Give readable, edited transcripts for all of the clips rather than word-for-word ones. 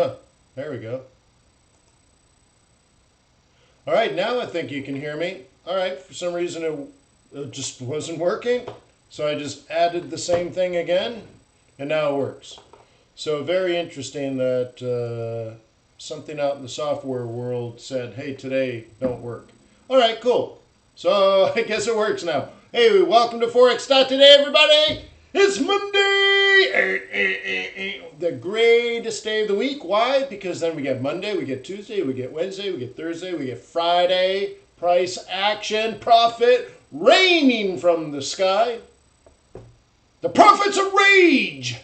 Huh, there we go. All right, now I think you can hear me. All right, for some reason it just wasn't working. So I just added the same thing again, and now it works. So very interesting that something out in the software world said, hey, today don't work. All right, cool. So I guess it works now. Hey, welcome to Forex.Today, everybody. It's Monday, the greatest day of the week. Why? Because then we get Monday, we get Tuesday, we get Wednesday, we get Thursday, we get Friday. Price action, profit raining from the sky. The prophets of rage.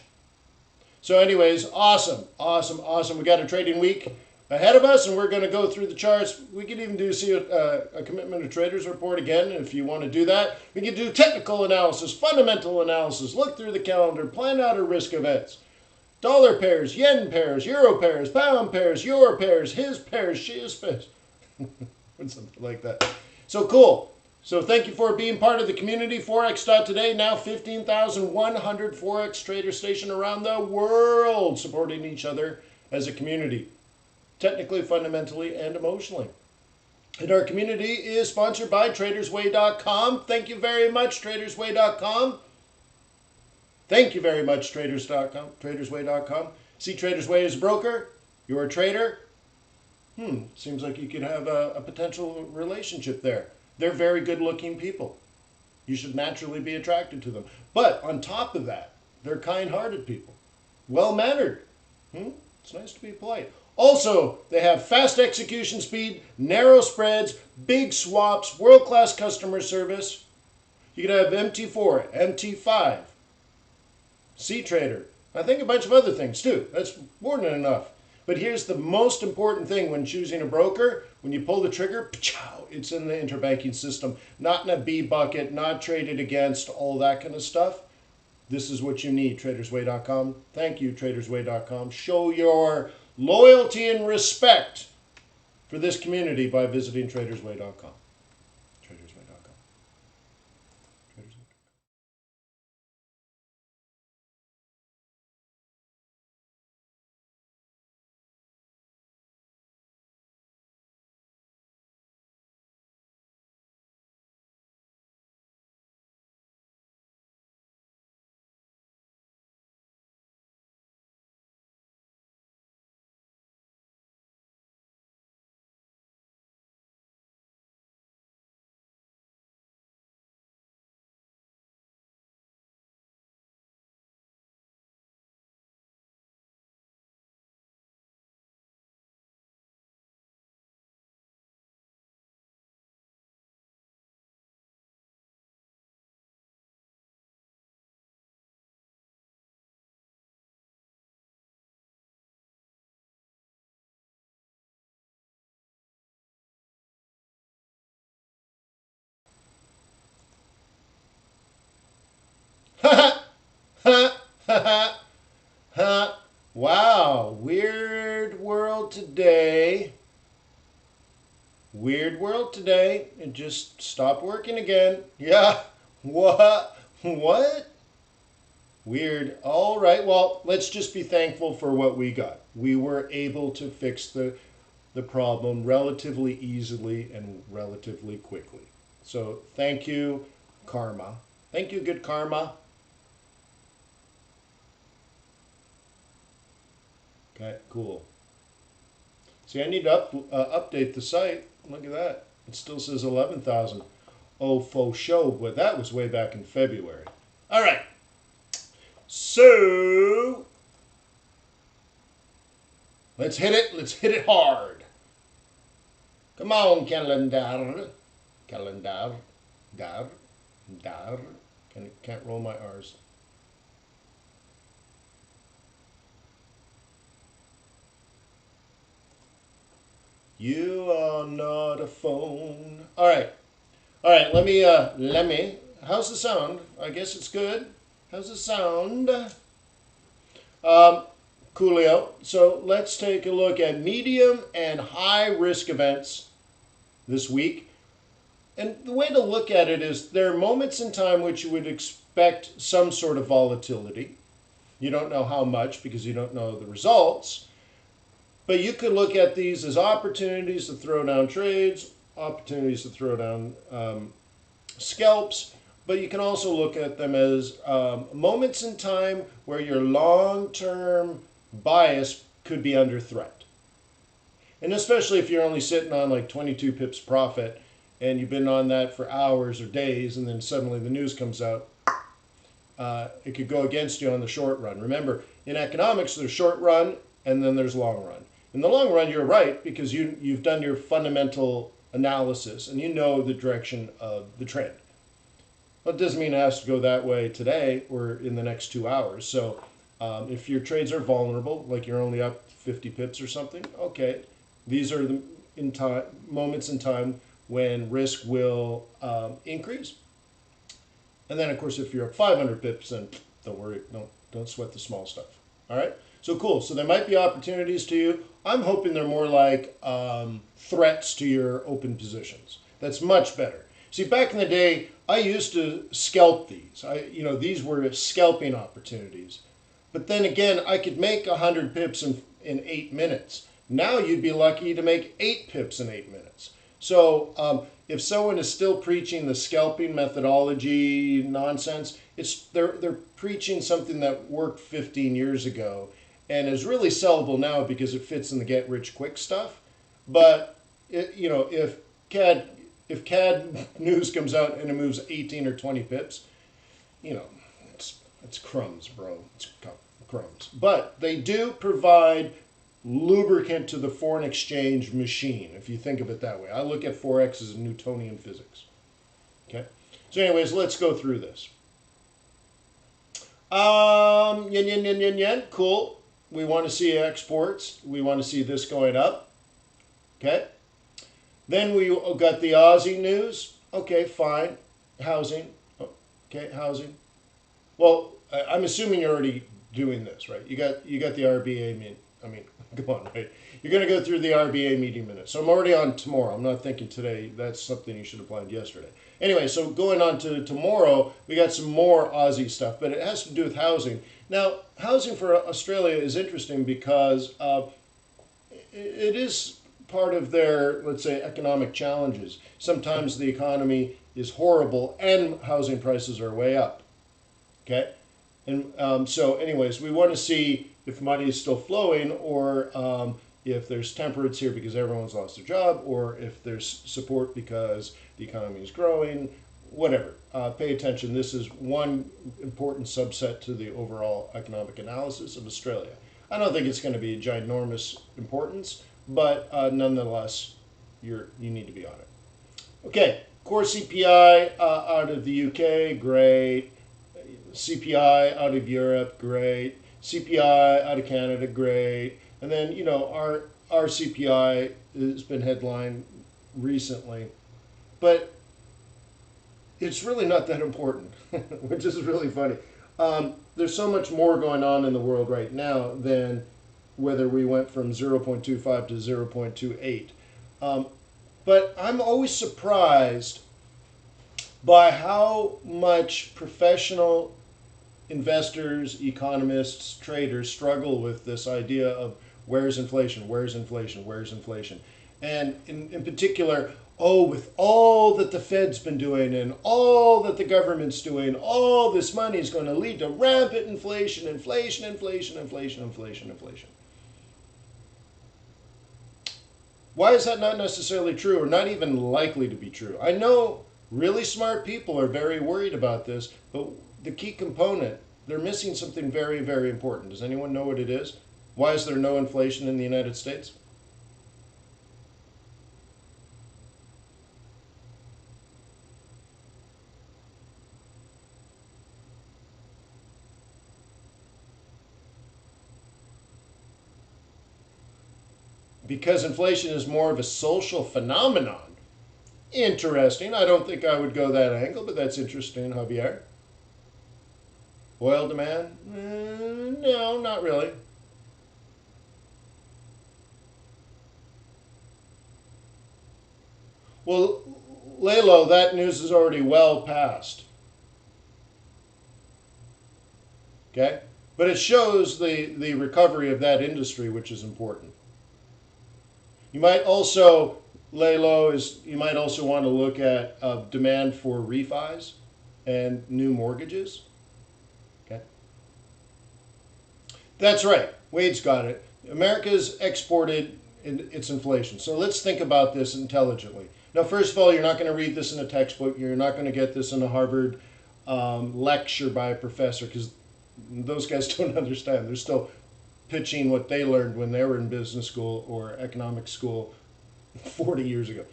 So anyways, awesome. We got a trading week ahead of us, and we're going to go through the charts. We could even see a commitment of traders report again if you want to do that. We can do technical analysis, fundamental analysis, look through the calendar, plan out our risk events. Dollar pairs, yen pairs, euro pairs, pound pairs, your pairs, his pairs, she's pairs. Something like that. So cool. So thank you for being part of the community. Forex.Today, now 15,100 Forex traders stationed around the world, supporting each other as a community, technically, fundamentally, and emotionally. And our community is sponsored by TradersWay.com. Thank you very much, TradersWay.com. Thank you very much, Traders.com, TradersWay.com. See, TradersWay is a broker. You're a trader. Seems like you could have a potential relationship there. They're very good-looking people. You should naturally be attracted to them. But on top of that, they're kind-hearted people. Well-mannered. It's nice to be polite. Also, they have fast execution speed, narrow spreads, big swaps, world-class customer service. You could have MT4, MT5, C-Trader. I think a bunch of other things too. That's more than enough. But here's the most important thing when choosing a broker. When you pull the trigger, it's in the interbanking system, not in a B bucket, not traded against, all that kind of stuff. This is what you need, TradersWay.com. Thank you, TradersWay.com. Show your loyalty and respect for this community by visiting TradersWay.com. TradersWay.com. Wow, weird world today. Weird world today. It just stopped working again. Yeah. What? What? Weird. All right. Well, let's just be thankful for what we got. We were able to fix the problem relatively easily and relatively quickly. So thank you, karma. Thank you, good karma. Okay, cool. See, I need to update the site. Look at that. It still says 11,000. Oh, faux show, but that was way back in February. All right. So, let's hit it. Let's hit it hard. Come on, calendar. Calendar. Dar. Dar. Can't roll my R's. You are not a phone. All right. Let me. How's the sound? I guess it's good. How's the sound? Coolio. So let's take a look at medium and high risk events this week. And the way to look at it is there are moments in time which you would expect some sort of volatility. You don't know how much because you don't know the results. But you could look at these as opportunities to throw down trades, opportunities to throw down scalps, but you can also look at them as moments in time where your long-term bias could be under threat. And especially if you're only sitting on like 22 pips profit and you've been on that for hours or days, and then suddenly the news comes out, it could go against you on the short run. Remember, in economics, there's short run and then there's long run. In the long run, you're right because you've done your fundamental analysis and you know the direction of the trend. But it doesn't mean it has to go that way today or in the next 2 hours. So if your trades are vulnerable, like you're only up 50 pips or something, okay, these are the moments in time when risk will increase. And then, of course, if you're up 500 pips, then don't worry, don't sweat the small stuff. All right? So cool. So there might be opportunities to you. I'm hoping they're more like threats to your open positions. That's much better. See, back in the day, I used to scalp these. These were scalping opportunities. But then again, I could make 100 pips in 8 minutes. Now you'd be lucky to make 8 pips in 8 minutes. So if someone is still preaching the scalping methodology nonsense, they're preaching something that worked 15 years ago and is really sellable now because it fits in the get-rich-quick stuff. But if CAD news comes out and it moves 18 or 20 pips, it's crumbs, bro. It's crumbs. But they do provide lubricant to the foreign exchange machine, if you think of it that way. I look at Forex as Newtonian physics. Okay? So anyways, let's go through this. Yen, yen, yen, yen, yen. Cool. We want to see exports. We want to see this going up. Okay? Then we got the Aussie news. Okay, fine. Housing. Okay, housing. Well, I'm assuming you're already doing this, right? You got the RBA come on, right? You're going to go through the RBA meeting minutes. So I'm already on tomorrow. I'm not thinking today. That's something you should have planned yesterday. Anyway, so going on to tomorrow, we got some more Aussie stuff, but it has to do with housing. Now, housing for Australia is interesting because it is part of their, let's say, economic challenges. Sometimes the economy is horrible and housing prices are way up. Okay? And so anyways, we want to see if money is still flowing or if there's temperance here because everyone's lost their job or if there's support because the economy is growing, whatever. Pay attention. This is one important subset to the overall economic analysis of Australia. I don't think it's going to be a ginormous importance, but nonetheless, you need to be on it. Okay, core CPI out of the UK, great. CPI out of Europe, great. CPI out of Canada, great. And then, our CPI has been headlined recently. But it's really not that important, which is really funny. There's so much more going on in the world right now than whether we went from 0.25 to 0.28. But I'm always surprised by how much professional investors, economists, traders struggle with this idea of where's inflation, where's inflation, where's inflation. And in particular, with all that the Fed's been doing and all that the government's doing, all this money is going to lead to rampant inflation, inflation, inflation, inflation, inflation, inflation. Why is that not necessarily true or not even likely to be true? I know really smart people are very worried about this, but the key component, they're missing something very, very important. Does anyone know what it is? Why is there no inflation in the United States? Because inflation is more of a social phenomenon. Interesting. I don't think I would go that angle, but that's interesting, Javier. Oil demand? No, not really. Well, Lalo, that news is already well past. Okay? But it shows the recovery of that industry, which is important. You might also lay low you might also want to look at demand for refis and new mortgages. Okay, that's right. Wade's got it. America's exported its inflation. So let's think about this intelligently. Now, first of all, you're not going to read this in a textbook. You're not going to get this in a Harvard lecture by a professor, because those guys don't understand. They're still pitching what they learned when they were in business school or economic school 40 years ago.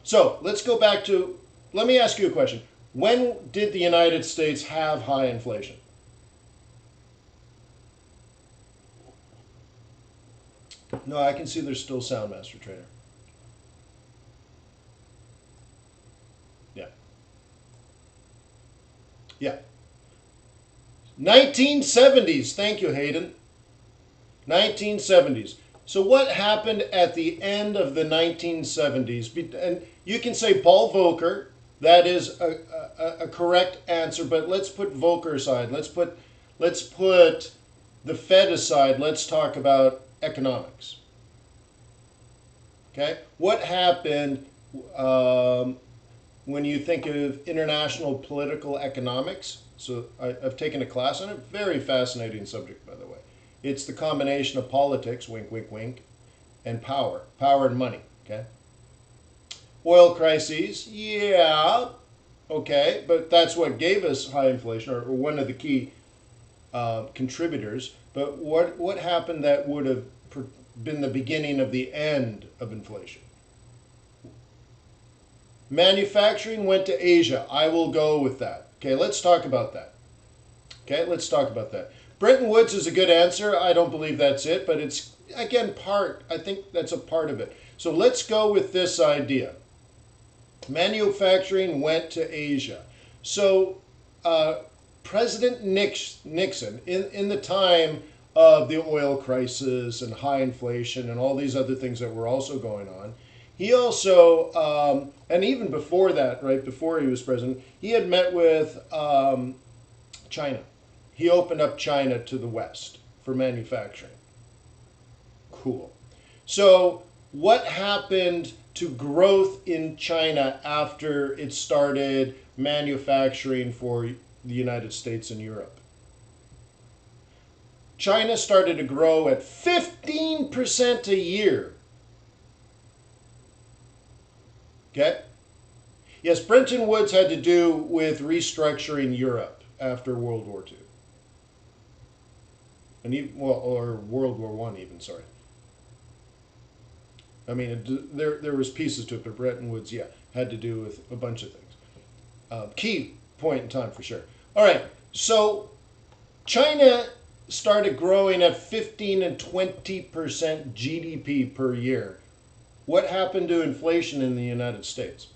So let's go back to, let me ask you a question. When did the United States have high inflation? No, I can see there's still sound, Master Trader. Yeah. Yeah. 1970s. Thank you, Hayden. 1970s. So what happened at the end of the 1970s? And you can say Paul Volcker. That is a correct answer, but let's put Volcker aside. Let's put the Fed aside. Let's talk about economics. Okay? What happened when you think of international political economics? So I've taken a class on it. Very fascinating subject, by the way. It's the combination of politics, wink, wink, wink, and power. Power and money, okay? Oil crises, yeah, okay, but that's what gave us high inflation, or one of the key contributors. But what happened that would have been the beginning of the end of inflation? Manufacturing went to Asia. I will go with that. Okay, let's talk about that. Okay, let's talk about that. Bretton Woods is a good answer. I don't believe that's it, but it's, again, I think that's a part of it. So let's go with this idea. Manufacturing went to Asia. So President Nixon, in the time of the oil crisis and high inflation and all these other things that were also going on, he also, and even before that, right, before he was president, he had met with China. He opened up China to the West for manufacturing. Cool. So what happened to growth in China after it started manufacturing for the United States and Europe? China started to grow at 15% a year. Okay? Yes, Bretton Woods had to do with restructuring Europe after World War II. And even, well, or World War I even, sorry. I mean, there was pieces to it, but Bretton Woods, yeah, had to do with a bunch of things. Key point in time for sure. All right, so China started growing at 15 and 20% GDP per year. What happened to inflation in the United States?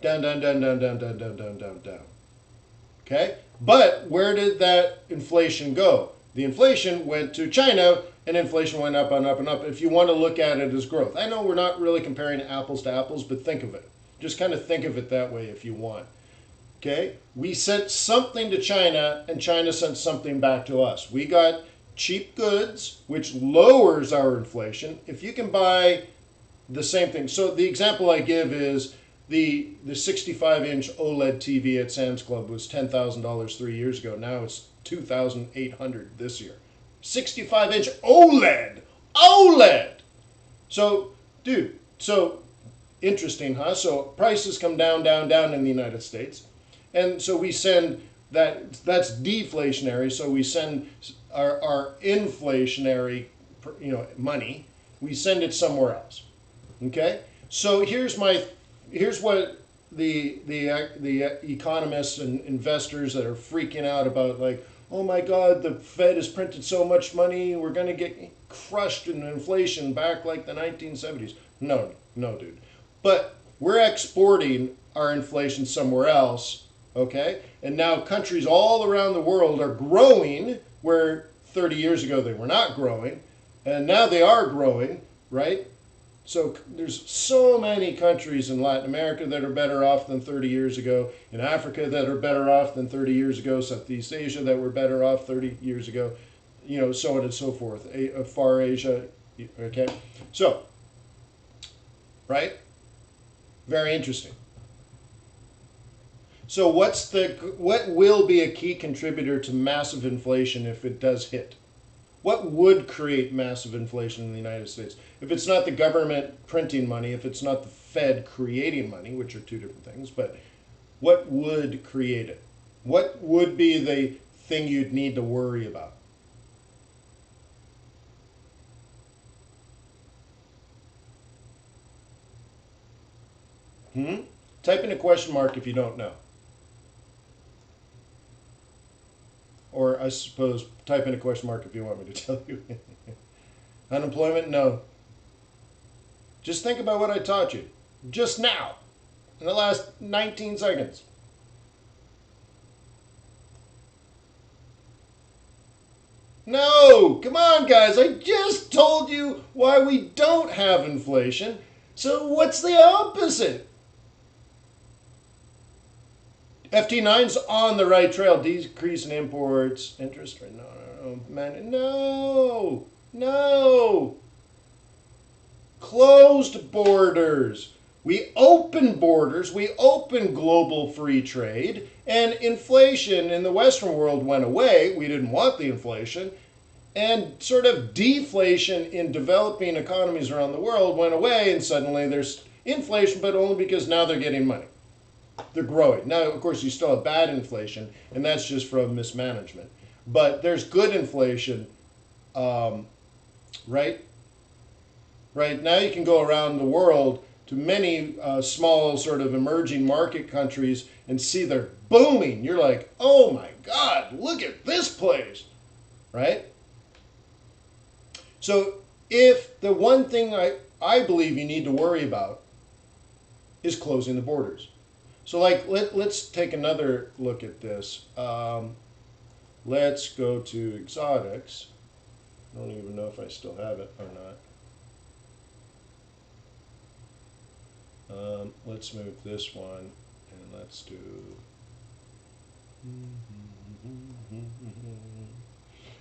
Down, down, down, down, down, down, down, down, down, down. Okay? But where did that inflation go? The inflation went to China, and inflation went up and up and up. If you want to look at it as growth. I know we're not really comparing apples to apples, but think of it. Just kind of think of it that way if you want. Okay? We sent something to China, and China sent something back to us. We got cheap goods, which lowers our inflation. If you can buy the same thing. So the example I give is the 65-inch OLED TV at Sam's Club was $10,000 3 years ago. Now it's $2,800 this year. 65-inch OLED! OLED! So, dude, so interesting, huh? So prices come down, down, down in the United States. And so we send that's deflationary. So we send our inflationary, money, we send it somewhere else. Okay? So here's what the economists and investors that are freaking out about, like, oh my God, the Fed has printed so much money, we're going to get crushed in inflation back like the 1970s. No, dude. But we're exporting our inflation somewhere else, okay? And now countries all around the world are growing where 30 years ago they were not growing, and now they are growing, right? So there's so many countries in Latin America that are better off than 30 years ago, in Africa that are better off than 30 years ago, Southeast Asia that were better off 30 years ago. so on and so forth, Far Asia, okay? So, right? Very interesting. So what will be a key contributor to massive inflation if it does hit? What would create massive inflation in the United States? If it's not the government printing money, if it's not the Fed creating money, which are two different things, but what would create it? What would be the thing you'd need to worry about? Type in a question mark if you don't know. Or I suppose type in a question mark if you want me to tell you. Unemployment? No. Just think about what I taught you just now in the last 19 seconds. No, come on guys, I just told you why we don't have inflation. So what's the opposite? FT9's on the right trail. Decrease in imports. Interest rate. No, man. No. Closed borders. We open borders. We open global free trade. And inflation in the Western world went away. We didn't want the inflation. And sort of deflation in developing economies around the world went away. And suddenly there's inflation, but only because now they're getting money. They're growing. Now, of course, you still have bad inflation, and that's just from mismanagement. But there's good inflation, right? Right now you can go around the world to many small sort of emerging market countries and see they're booming. You're like, oh my God, look at this place, right? So if the one thing I believe you need to worry about is closing the borders. So like, let's take another look at this. Let's go to exotics. I don't even know if I still have it or not. Let's move this one and let's do.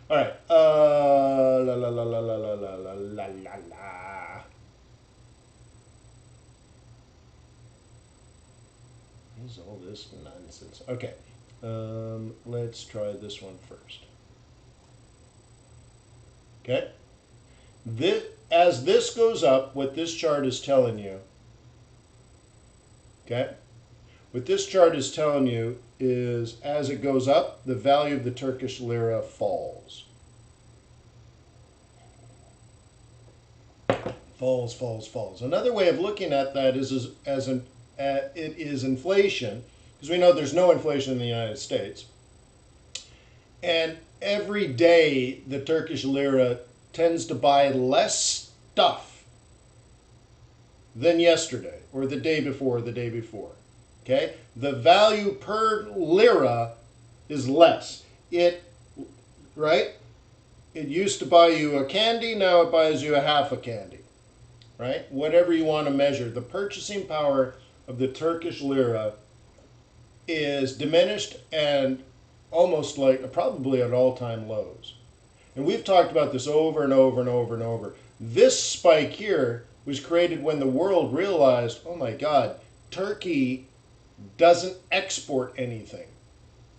All right. La la la la la la la la la la. What is all this nonsense? Okay. Let's try this one first. Okay. As this goes up, what this chart is telling you, okay, what this chart is telling you is as it goes up, the value of the Turkish lira falls. Falls. Another way of looking at that is it is inflation, because we know there's no inflation in the United States. And every day the Turkish lira tends to buy less stuff than yesterday or the day before, okay? The value per lira is less. Right? It used to buy you a candy, now it buys you a half a candy, right? Whatever you want to measure. The purchasing power of the Turkish lira is diminished and almost like probably at all-time lows. And we've talked about this over and over and over and over. This spike here was created when the world realized, oh my God, Turkey doesn't export anything.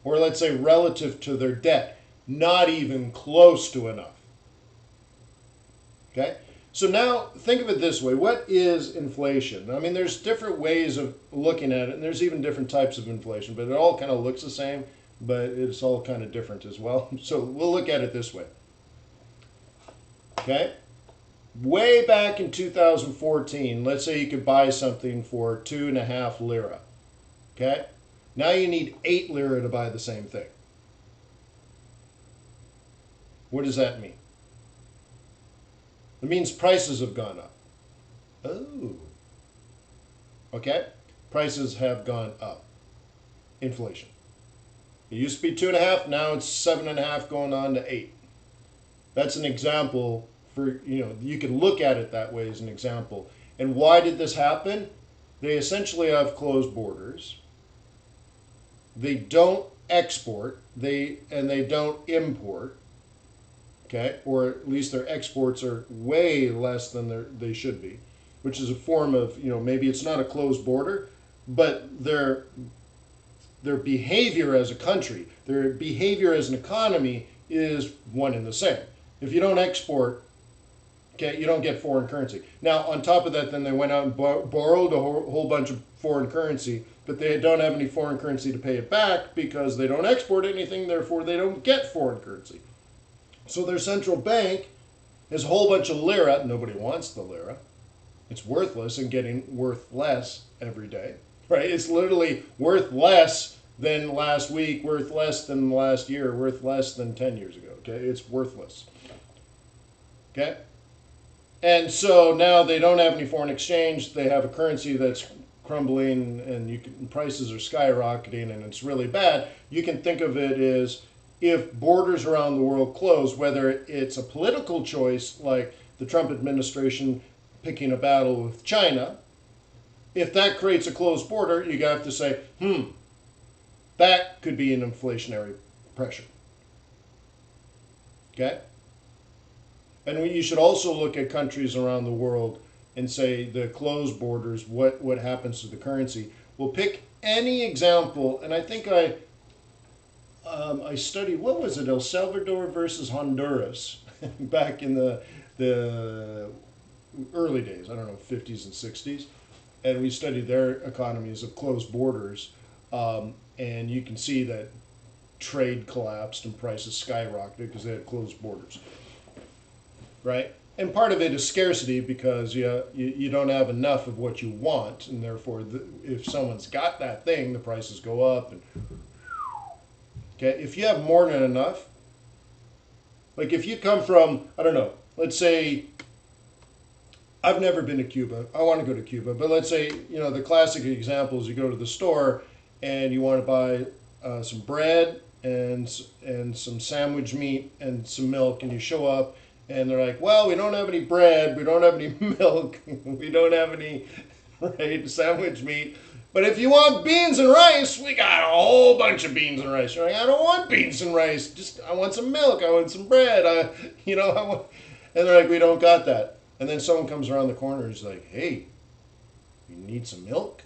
Or let's say relative to their debt, not even close to enough. Okay? So now think of it this way. What is inflation? I mean, there's different ways of looking at it, and there's even different types of inflation, but it all kind of looks the same, but it's all kind of different as well. So we'll look at it this way. Okay? Way back in 2014, let's say you could buy something for 2.5 lira. Okay? Now you need 8 lira to buy the same thing. What does that mean? It means prices have gone up. Oh. Okay? Prices have gone up. Inflation. It used to be 2.5, now it's 7.5 going on to 8. That's an example for, you can look at it that way as an example. And why did this happen? They essentially have closed borders. They don't export, and they don't import. okay, or at least their exports are way less than they should be, which is a form of, maybe it's not a closed border, but their behavior as a country, their behavior as an economy is one and the same. If you don't export, okay, you don't get foreign currency. Now, on top of that, then they went out and borrowed a whole bunch of foreign currency, but they don't have any foreign currency to pay it back because they don't export anything, therefore they don't get foreign currency. So their central bank has a whole bunch of lira. Nobody wants the lira. It's worthless and getting worth less every day, right? It's literally worth less than last week, worth less than last year, worth less than 10 years ago, okay? It's worthless, okay? And so now they don't have any foreign exchange. They have a currency that's crumbling and prices are skyrocketing and it's really bad. You can think of it as if borders around the world close, whether it's a political choice like the Trump administration picking a battle with China, if that creates a closed border, you have to say, that could be an inflationary pressure. Okay? And you should also look at countries around the world and say the closed borders, what happens to the currency. We'll pick any example, and I think I studied, what was it, El Salvador versus Honduras back in the early days, I don't know, 50s and 60s. And we studied their economies of closed borders. And you can see that trade collapsed and prices skyrocketed because they had closed borders. Right? And part of it is scarcity because you don't have enough of what you want. And therefore, if someone's got that thing, the prices go up. And okay, if you have more than enough, like if you come from, I don't know, let's say, I've never been to Cuba. I want to go to Cuba. But let's say, the classic example is you go to the store and you want to buy some bread and some sandwich meat and some milk, and you show up and they're like, well, we don't have any bread, we don't have any milk, we don't have any sandwich meat. But if you want beans and rice, we got a whole bunch of beans and rice. You're like, I don't want beans and rice. I want some milk. I want some bread. I want. And they're like, we don't got that. And then someone comes around the corner and is like, hey, you need some milk?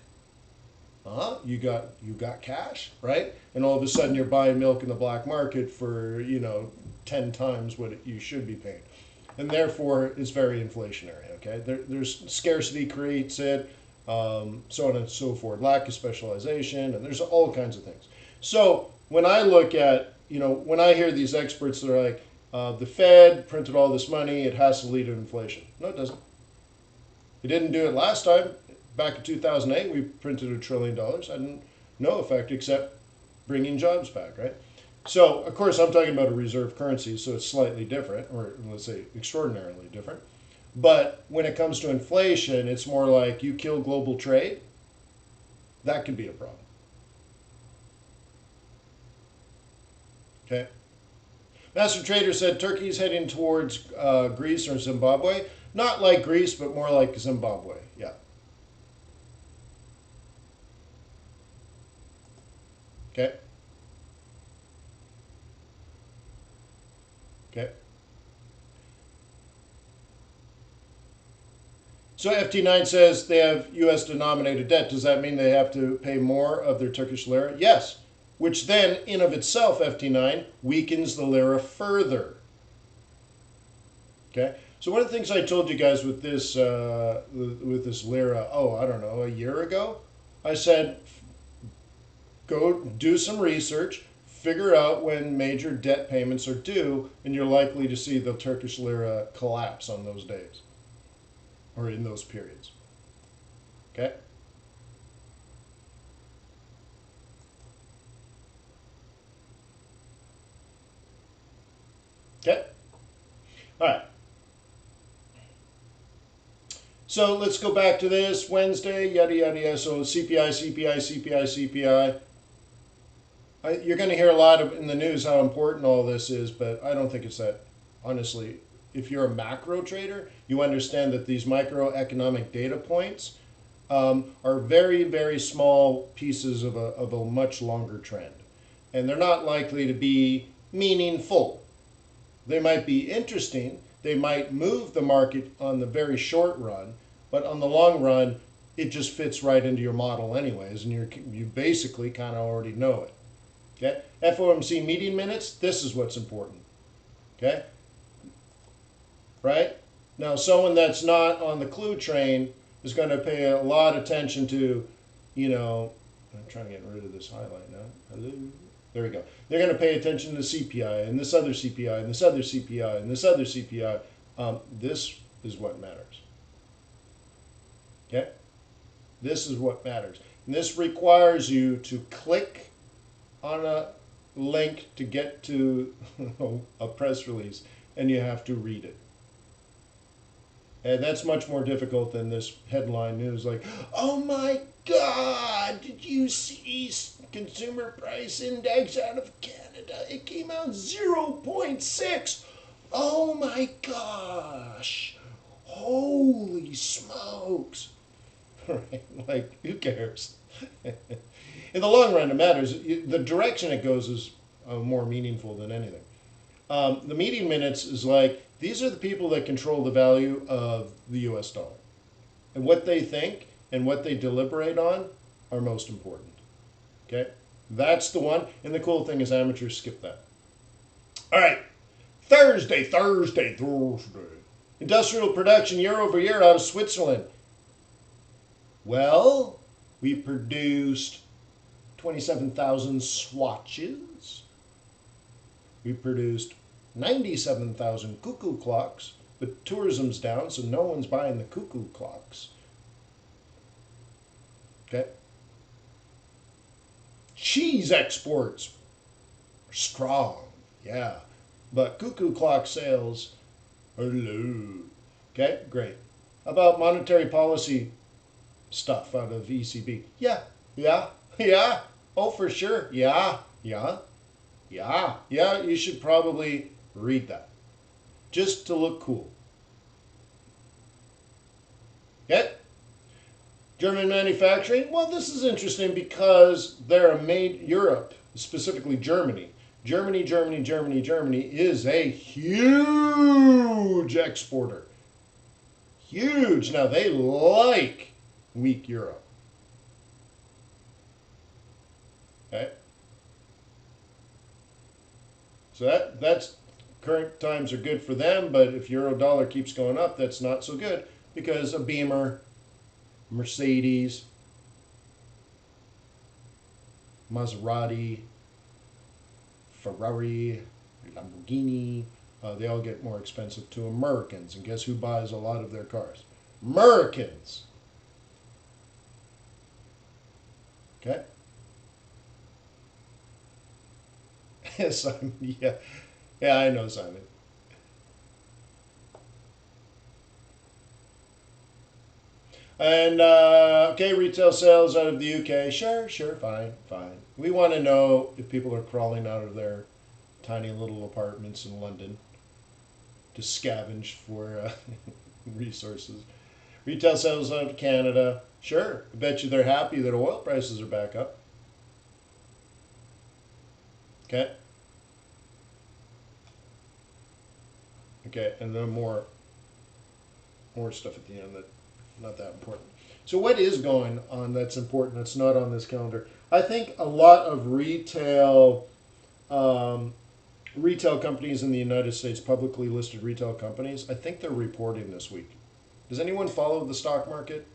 You got cash, right? And all of a sudden you're buying milk in the black market for 10 times what you should be paying, and therefore it's very inflationary. Okay, there's scarcity creates it, so on and so forth. Lack of specialization, and there's all kinds of things. So when I look at when I hear these experts that are like, the Fed printed all this money, it has to lead to inflation. No, it doesn't. It didn't do it last time. Back in 2008, we printed $1 trillion. Had no effect except bringing jobs back, right? So, of course, I'm talking about a reserve currency, so it's slightly different, or let's say extraordinarily different. But when it comes to inflation, it's more like you kill global trade, that could be a problem. Okay? Master Trader said Turkey's heading towards Greece or Zimbabwe. Not like Greece, but more like Zimbabwe, yeah. Okay. Okay. So FT9 says they have US denominated debt. Does that mean they have to pay more of their Turkish lira? Yes. Which then, in of itself, FT9, weakens the lira further. Okay. So one of the things I told you guys with this lira, I don't know, a year ago, I said, go do some research, figure out when major debt payments are due, and you're likely to see the Turkish lira collapse on those days or in those periods. Okay? Okay? All right. So let's go back to this Wednesday, yada, yada, yada. So CPI, CPI, CPI, CPI. You're going to hear a lot in the news how important all this is, but I don't think it's that. Honestly, if you're a macro trader, you understand that these microeconomic data points are very, very small pieces of a much longer trend. And they're not likely to be meaningful. They might be interesting. They might move the market on the very short run, but on the long run, it just fits right into your model anyways, and you basically kind of already know it. Okay? FOMC meeting minutes, this is what's important. Okay? Right? Now, someone that's not on the clue train is going to pay a lot of attention to, I'm trying to get rid of this highlight now. Hello? There we go. They're going to pay attention to CPI and this other CPI and this other CPI and this other CPI. This is what matters. Okay? This is what matters. And this requires you to click on a link to get to a press release, and you have to read it. And that's much more difficult than this headline news like, oh my God, did you see consumer price index out of Canada? It came out 0.6. Oh my gosh. Holy smokes. Right? Like, who cares? In the long run, it matters. The direction it goes is more meaningful than anything. The meeting minutes is like, these are the people that control the value of the US dollar. And what they think and what they deliberate on are most important. Okay? That's the one. And the cool thing is amateurs skip that. All right. Thursday. Industrial production year over year out of Switzerland. Well, we produced 27,000 swatches. We produced 97,000 cuckoo clocks, but tourism's down, so no one's buying the cuckoo clocks. Okay? Cheese exports are strong, yeah, but cuckoo clock sales are low. Okay, great. How about monetary policy stuff out of ECB? Yeah. Oh, for sure. Yeah. You should probably read that just to look cool. Okay? German manufacturing. Well, this is interesting because they're Europe, specifically Germany. Germany is a huge exporter. Huge. Now, they like weak euro. Okay? So that's current times are good for them, but if euro dollar keeps going up, that's not so good because a Beamer, Mercedes, Maserati, Ferrari, Lamborghini, they all get more expensive to Americans. And guess who buys a lot of their cars? Americans. Okay? Simon, yeah. Yeah, I know, Simon. And, okay, retail sales out of the UK. Sure, fine. We want to know if people are crawling out of their tiny little apartments in London to scavenge for resources. Retail sales out of Canada. Sure, I bet you they're happy that oil prices are back up. Okay. Okay, and then more stuff at the end that not that important. So what is going on that's important that's not on this calendar? I think a lot of retail companies in the United States, publicly listed retail companies, I think they're reporting this week. Does anyone follow the stock market?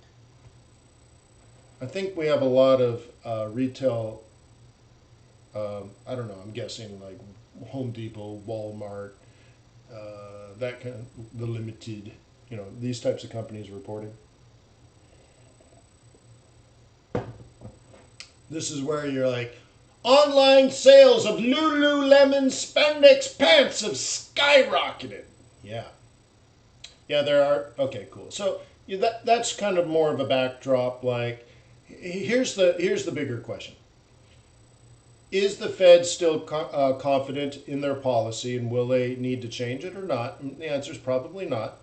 I think we have a lot of retail, I don't know, I'm guessing like Home Depot, Walmart, that kind of, the limited, these types of companies reporting. This is where you're like, online sales of Lululemon spandex pants have skyrocketed. Yeah, there are. Okay, cool. So that's kind of more of a backdrop. Like, here's the bigger question: is the Fed still confident in their policy, and will they need to change it or not? And the answer is probably not.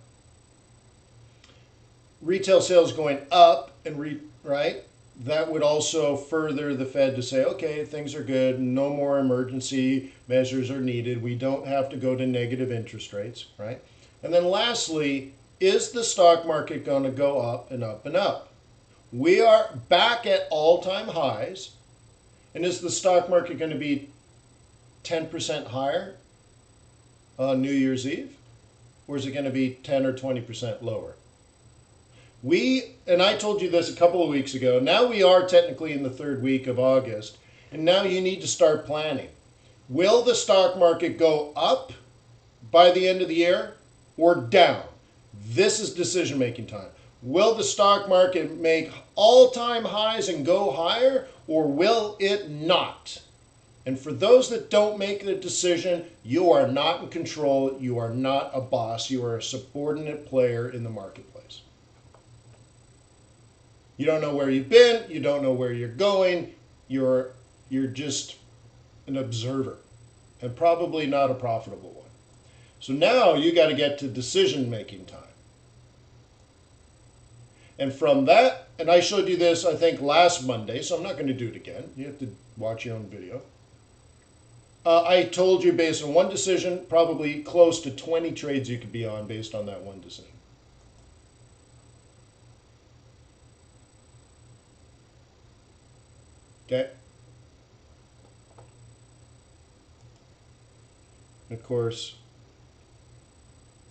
Retail sales going up, and right? that would also further the Fed to say, okay, things are good, no more emergency measures are needed, we don't have to go to negative interest rates, right? And then lastly, is the stock market going to go up and up and up? We are back at all-time highs, and is the stock market going to be 10% higher on New Year's Eve? Or is it going to be 10 or 20% lower? And I told you this a couple of weeks ago, now we are technically in the third week of August, and now you need to start planning. Will the stock market go up by the end of the year or down? This is decision-making time. Will the stock market make all-time highs and go higher, or will it not? And for those that don't make the decision, you are not in control, you are not a boss, you are a subordinate player in the marketplace. You don't know where you've been, you don't know where you're going, you're just an observer, and probably not a profitable one. So now you got to get to decision-making time. And from that, and I showed you this, I think, last Monday, so I'm not going to do it again. You have to watch your own video. I told you based on one decision, probably close to 20 trades you could be on based on that one decision. Okay? Of course,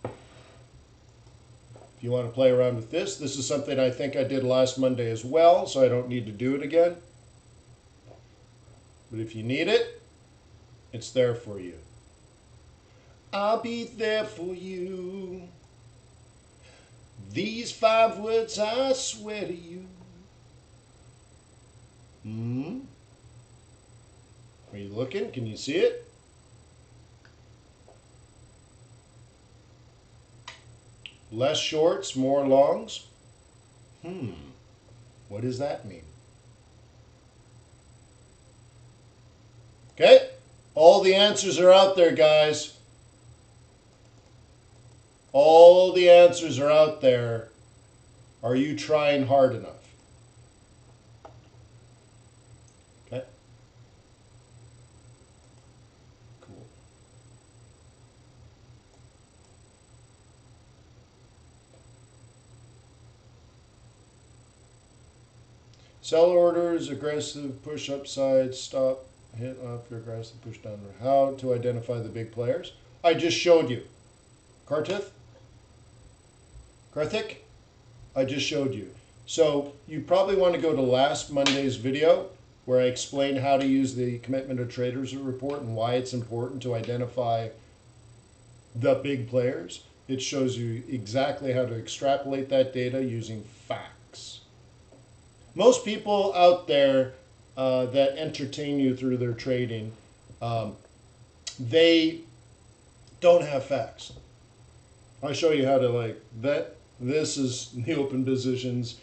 if you want to play around with this, this is something I think I did last Monday as well, so I don't need to do it again. But if you need it, it's there for you. I'll be there for you. These 5 words I swear to you. Are you looking? Can you see it? Less shorts, more longs. What does that mean? Okay, all the answers are out there, guys. All the answers are out there. Are you trying hard enough? Okay. Cool. Sell orders, aggressive, push upside, stop, hit off your aggressive, push downward. How to identify the big players? I just showed you. Karthik, I just showed you. So you probably want to go to last Monday's video where I explained how to use the Commitment of Traders report and why it's important to identify the big players. It shows you exactly how to extrapolate that data using facts. Most people out there that entertain you through their trading, they don't have facts. I'll show you how to this is the open positions.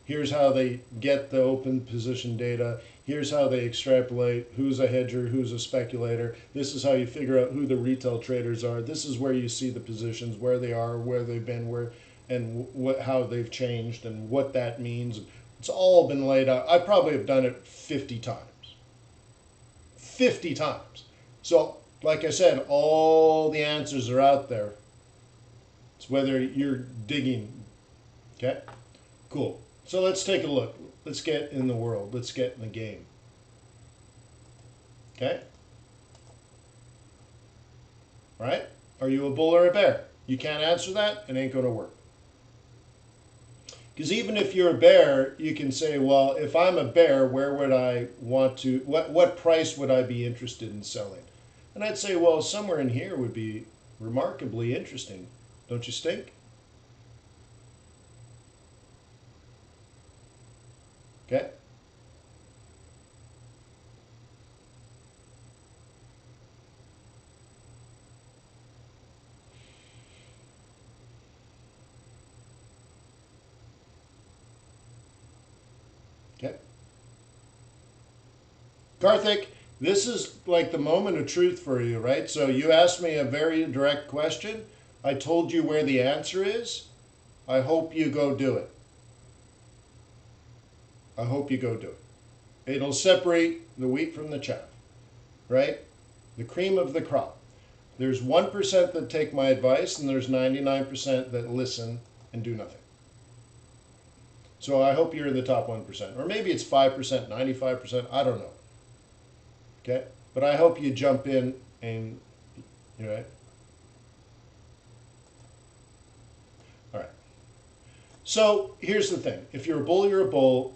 Here's how they get the open position data. Here's how they extrapolate who's a hedger, who's a speculator. This is how you figure out who the retail traders are. This is where you see the positions, where they are, where they've been, how they've changed, and what that means. It's all been laid out. I probably have done it 50 times. 50 times. So, like I said, all the answers are out there. It's whether you're digging. Okay? Cool. So let's take a look. Let's get in the world. Let's get in the game. Okay? Right? Are you a bull or a bear? You can't answer that, it ain't going to work. Because even if you're a bear, you can say, well, if I'm a bear, where would I want to, what price would I be interested in selling? And I'd say, well, somewhere in here would be remarkably interesting. Don't you think? Okay? Okay. Karthik, this is like the moment of truth for you, right? So you asked me a very direct question. I told you where the answer is. I hope you go do it. I hope you go do it. It'll separate the wheat from the chaff, right? The cream of the crop. There's 1% that take my advice, and there's 99% that listen and do nothing. So I hope you're in the top 1%. Or maybe it's 5%, 95%, I don't know. Okay? But I hope you jump in and, right? All right. So here's the thing. If you're a bull, you're a bull.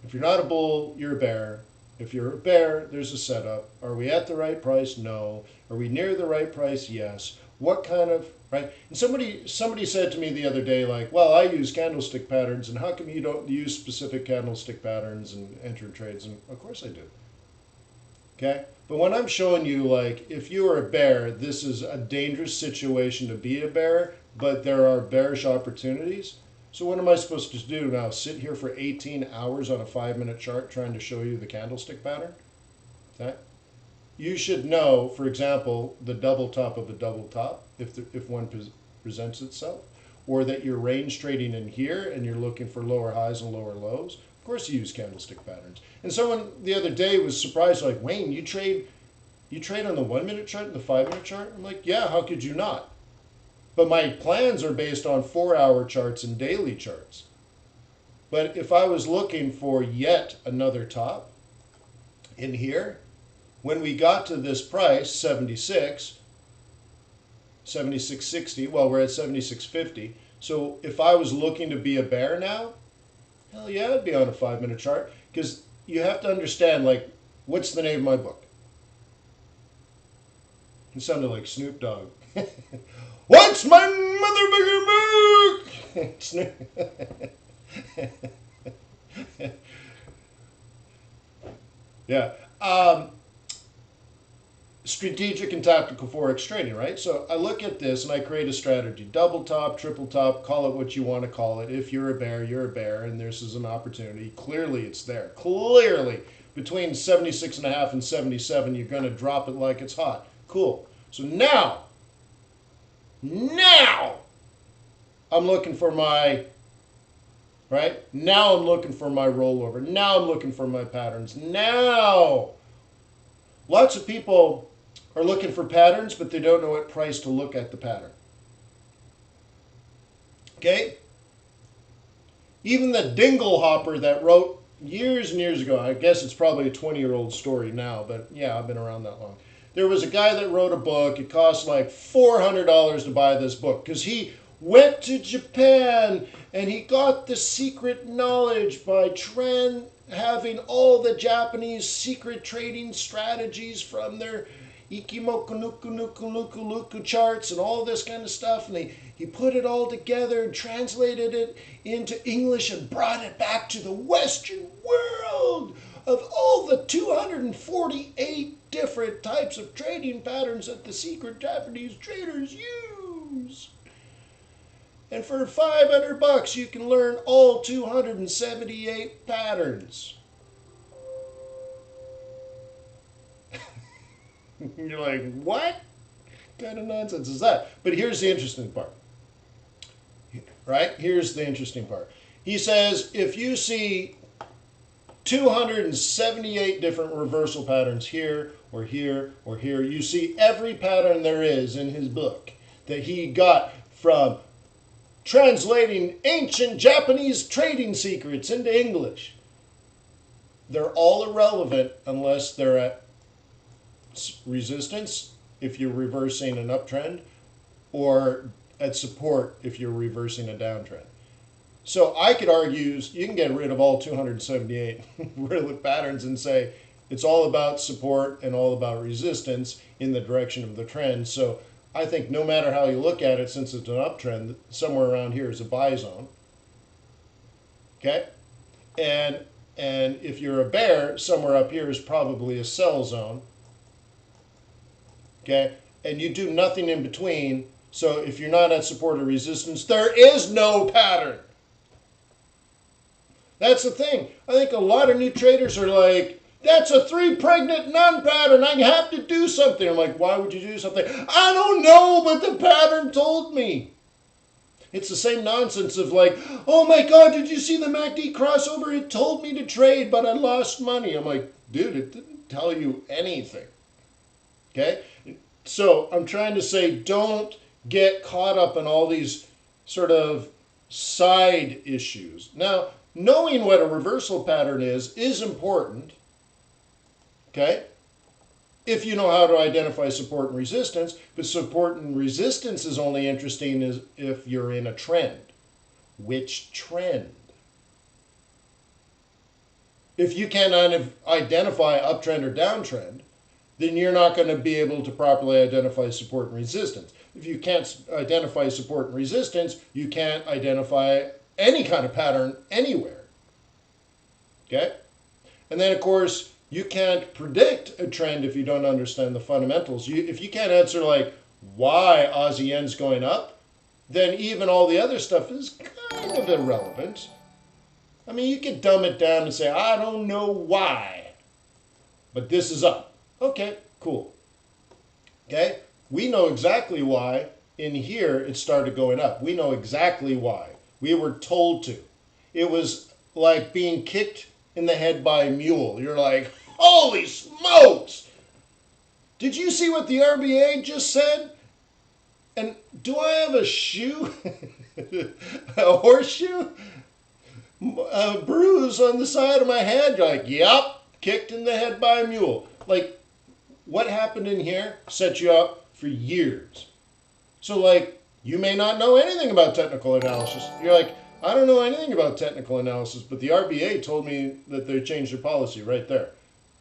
If you're not a bull, you're a bear. If you're a bear, there's a setup. Are we at the right price? No. Are we near the right price? Yes. What kind of, right? And somebody said to me the other day, like, well, I use candlestick patterns, and how come you don't use specific candlestick patterns and enter trades? And of course I do. Okay? But when I'm showing you, like, if you are a bear, this is a dangerous situation to be a bear, but there are bearish opportunities. So what am I supposed to do now? Sit here for 18 hours on a 5-minute chart trying to show you the candlestick pattern? Okay? You should know, for example, the double top of a double top, if one presents itself, or that you're range trading in here and you're looking for lower highs and lower lows. Of course you use candlestick patterns. And someone the other day was surprised, like, Wayne, you trade on the 1-minute chart and the 5-minute chart? I'm like, yeah, how could you not? But my plans are based on 4-hour charts and daily charts. But if I was looking for yet another top in here, when we got to this price, 76.60, well, we're at 76.50. So if I was looking to be a bear now, hell yeah, I'd be on a 5-minute chart. Because you have to understand, like, what's the name of my book? It sounded like Snoop Dogg. What's my motherfucking book? Yeah. Strategic and tactical Forex trading, right? So I look at this and I create a strategy. Double top, triple top, call it what you want to call it. If you're a bear, you're a bear, and this is an opportunity. Clearly it's there. Clearly, between 76.5 and 77, you're going to drop it like it's hot. Cool. So now, I'm looking for my, right? Now I'm looking for my rollover. Now I'm looking for my patterns. Now, lots of people are looking for patterns, but they don't know what price to look at the pattern. Okay? Even the dingle hopper that wrote years and years ago, I guess it's probably a 20-year-old story now, but yeah, I've been around that long. There was a guy that wrote a book. It cost like $400 to buy this book because he went to Japan and he got the secret knowledge by having all the Japanese secret trading strategies from their Ikimoku Nuku Nuku Luku Luku charts and all this kind of stuff. And he put it all together and translated it into English and brought it back to the Western world of all the 248 different types of trading patterns that the secret Japanese traders use. And for $500, you can learn all 278 patterns. You're like, what kind of nonsense is that? But here's the interesting part. Right? Here's the interesting part. He says, if you see 278 different reversal patterns here, or here, or here, you see every pattern there is in his book that he got from translating ancient Japanese trading secrets into English. They're all irrelevant unless they're at resistance if you're reversing an uptrend, or at support if you're reversing a downtrend. So I could argue you can get rid of all 278 relative patterns and say it's all about support and all about resistance in the direction of the trend. So I think no matter how you look at it, since it's an uptrend, somewhere around here is a buy zone. Okay? And if you're a bear, somewhere up here is probably a sell zone. Okay? And you do nothing in between. So if you're not at support or resistance, there is no pattern. That's the thing. I think a lot of new traders are like, that's a 3 pregnant nun pattern. I have to do something. I'm like, why would you do something? I don't know, but the pattern told me. It's the same nonsense of like, oh my God, did you see the MACD crossover? It told me to trade, but I lost money. I'm like, dude, it didn't tell you anything. Okay? So I'm trying to say, don't get caught up in all these sort of side issues. Now, knowing what a reversal pattern is important. Okay? If you know how to identify support and resistance, but support and resistance is only interesting if you're in a trend. Which trend? If you can't identify uptrend or downtrend, then you're not going to be able to properly identify support and resistance. If you can't identify support and resistance, you can't identify any kind of pattern anywhere. Okay? And then, of course, you can't predict a trend if you don't understand the fundamentals. If you can't answer, like, why Aussie yen's going up, then even all the other stuff is kind of irrelevant. I mean, you can dumb it down and say, I don't know why, but this is up. Okay, cool. Okay? We know exactly why in here it started going up. We know exactly why. We were told to. It was like being kicked in the head by a mule. You're like, holy smokes! Did you see what the RBA just said? And do I have a shoe? A horseshoe? A bruise on the side of my head? You're like, yep, kicked in the head by a mule. Like, what happened in here set you up for years. So, like, you may not know anything about technical analysis. You're like, I don't know anything about technical analysis, but the RBA told me that they changed their policy right there.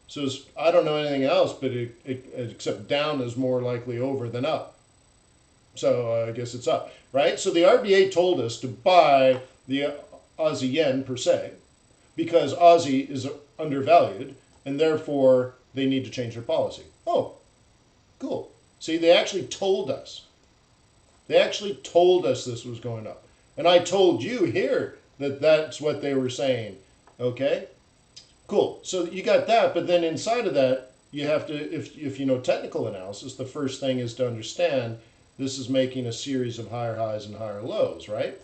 So I don't know anything else, but except down is more likely over than up. So I guess it's up, right? So the RBA told us to buy the Aussie yen per se because Aussie is undervalued and therefore they need to change their policy. Oh, cool. See, they actually told us. They actually told us this was going up. And I told you here that that's what they were saying. Okay? Cool. So you got that, but then inside of that, you have to, if you know technical analysis, the first thing is to understand this is making a series of higher highs and higher lows, right?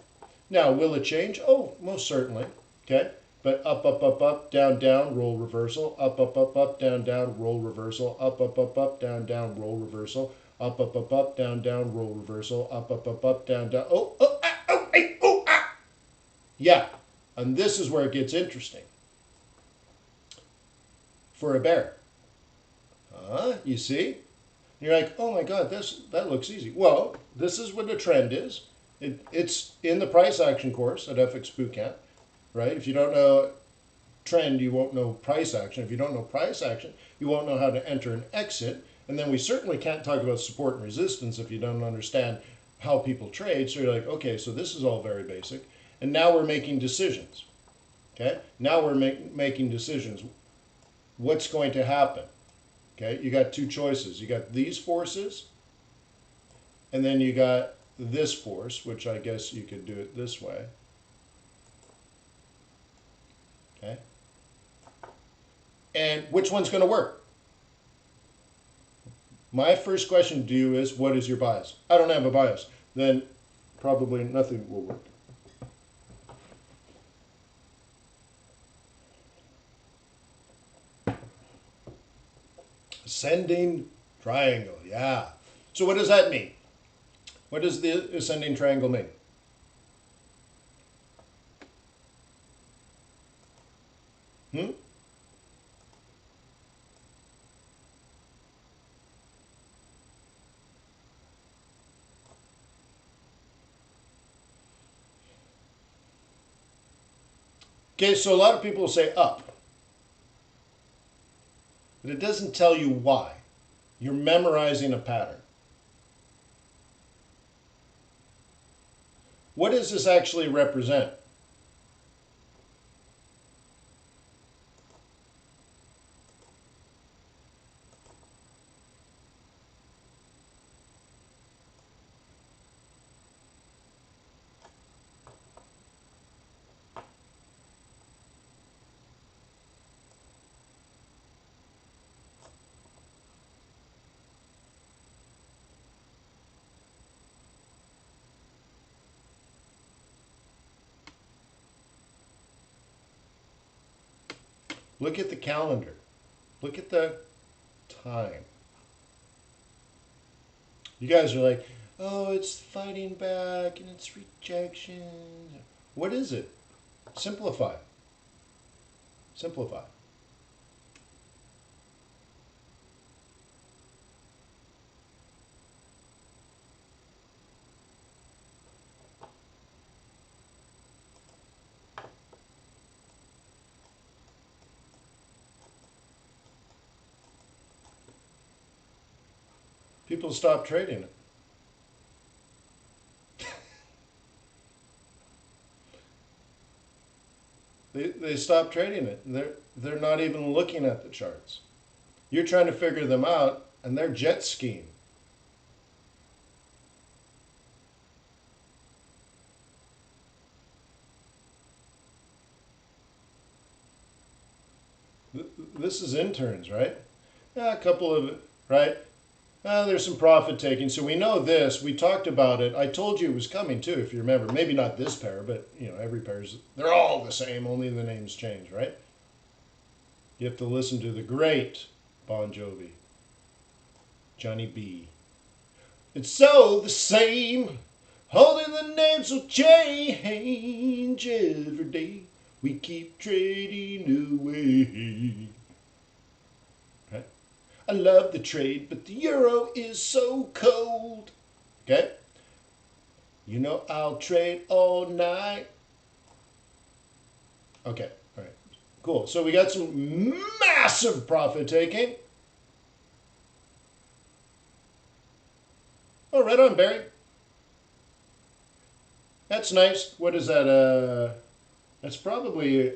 Now, will it change? Oh, most certainly. Okay? But up, up, up, up, down, down, roll reversal. Up, up, up, up, down, down, roll reversal. Up, up, up, up, down, down, roll reversal. Up, up, up, up, down, down, roll reversal. Up, up, up, up, down, down. Oh, oh, ah, oh, ay, oh, ah. Yeah. And this is where it gets interesting. For a bear. You see? You're like, oh my God, that looks easy. Well, this is what the trend is. It's in the price action course at FX Bootcamp, right? If you don't know trend, you won't know price action. If you don't know price action, you won't know how to enter and exit. And then we certainly can't talk about support and resistance if you don't understand how people trade. So you're like, okay, so this is all very basic. And now we're making decisions. Okay? Now we're making decisions. What's going to happen? Okay, you got two choices. You got these forces, and then you got this force, which I guess you could do it this way. Okay, and which one's going to work? My first question to you is, what is your bias? I don't have a bias. Then probably nothing will work. Ascending triangle, yeah. So what does that mean? What does the ascending triangle mean? Okay, so a lot of people will say up. But it doesn't tell you why. You're memorizing a pattern. What does this actually represent? Look at the calendar. Look at the time. You guys are like, oh, it's fighting back and it's rejection. What is it? Simplify. Simplify. People stop trading it. They stop trading it. They're not even looking at the charts. You're trying to figure them out, and they're jet skiing. This is interns, right? Yeah, a couple of, right? There's some profit taking. So we know this. We talked about it. I told you it was coming too, if you remember. Maybe not this pair, but you know, every pair's, they're all the same, only the names change, right? You have to listen to the great Bon Jovi, Johnny B. It's so the same, only the names will change every day. We keep trading away. Okay? I love the trade, but the euro is so cold. Okay? You know I'll trade all night. Okay, all right. Cool. So we got some massive profit taking. Oh, right on, Barry. That's nice. What is that? That's probably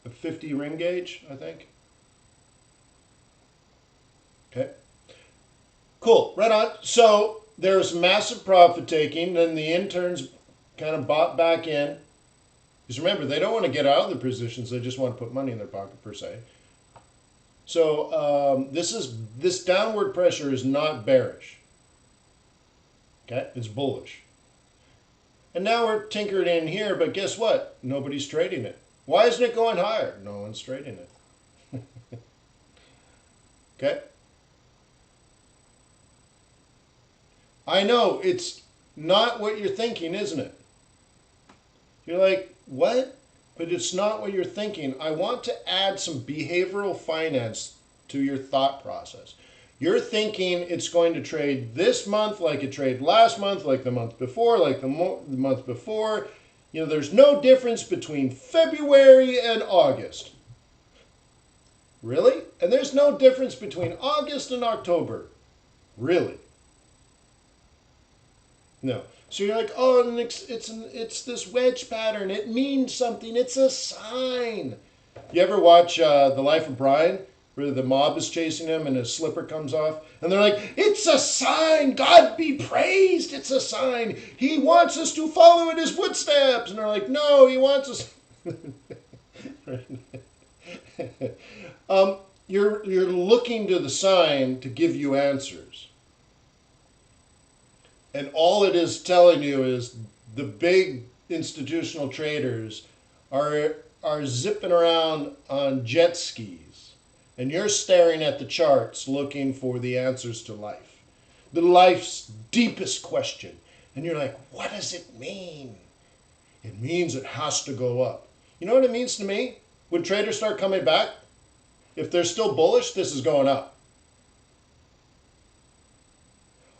a 50 ring gauge, I think. Okay. Cool. Right on. So there's massive profit taking. Then the interns kind of bought back in. Because remember, they don't want to get out of their positions. They just want to put money in their pocket, per se. So this downward pressure is not bearish. Okay. It's bullish. And now we're tinkering in here, but guess what? Nobody's trading it. Why isn't it going higher? No one's trading it. Okay? I know, it's not what you're thinking, isn't it? You're like, what? But it's not what you're thinking. I want to add some behavioral finance to your thought process. You're thinking it's going to trade this month like it traded last month, like the month before, like the month before. You know, there's no difference between February and August. Really? And there's no difference between August and October. Really? No. So you're like, oh, it's this wedge pattern. It means something. It's a sign. You ever watch The Life of Brian, where the mob is chasing him and his slipper comes off? And they're like, it's a sign. God be praised. It's a sign. He wants us to follow in his footsteps. And they're like, no, he wants us. You're looking to the sign to give you answers. And all it is telling you is the big institutional traders are zipping around on jet skis. And you're staring at the charts looking for the answers to life. The life's deepest question. And you're like, what does it mean? It means it has to go up. You know what it means to me? When traders start coming back, if they're still bullish, this is going up.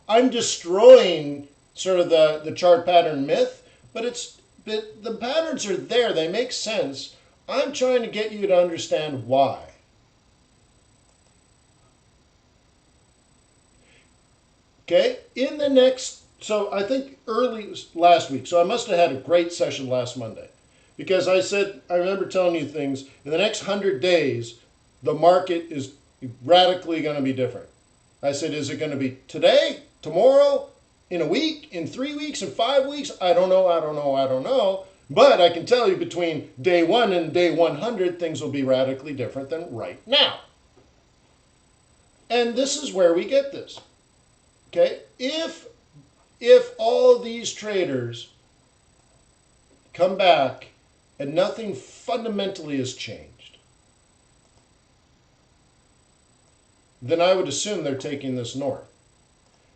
I'm destroying sort of the chart pattern myth, but the patterns are there. They make sense. I'm trying to get you to understand why. Okay, so I think early last week, so I must have had a great session last Monday, because I remember telling you things, in the next 100 days, the market is radically going to be different. I said, is it going to be today, tomorrow, in a week, in 3 weeks, in 5 weeks? I don't know. But I can tell you between day 1 and day 100, things will be radically different than right now. And this is where we get this. Okay? If all these traders come back and nothing fundamentally has changed, then I would assume they're taking this north.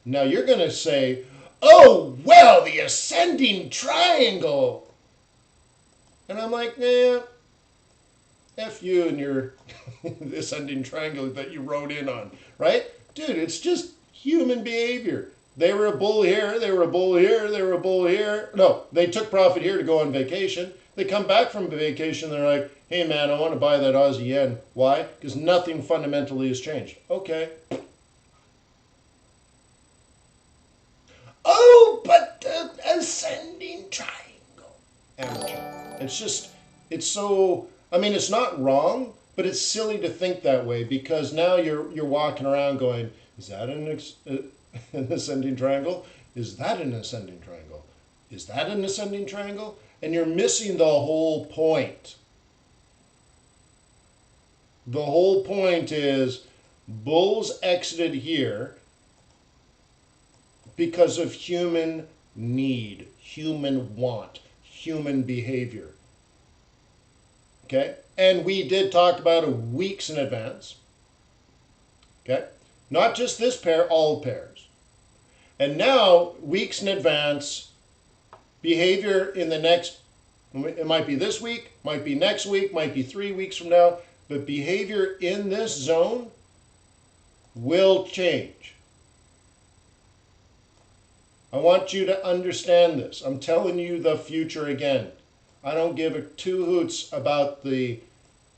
Now you're going to say, oh, well, the ascending triangle. And I'm like, nah, F you and your ascending triangle that you wrote in on, right? Dude, it's just human behavior. They were a bull here, they were a bull here, they were a bull here. No, they took profit here to go on vacation. They come back from vacation, they're like, hey man, I want to buy that Aussie yen. Why? Because nothing fundamentally has changed. Okay. Oh, but the ascending triangle. Amateur. It's just, it's so, I mean, it's not wrong, but it's silly to think that way because now you're walking around going, is that an ascending triangle? Is that an ascending triangle? Is that an ascending triangle? And you're missing the whole point. The whole point is bulls exited here because of human need, human want, human behavior. Okay? And we did talk about it weeks in advance. Okay? Not just this pair, all pairs. And now, weeks in advance, behavior in the next, it might be this week, might be next week, might be 3 weeks from now, but behavior in this zone will change. I want you to understand this. I'm telling you the future again. I don't give a two hoots about the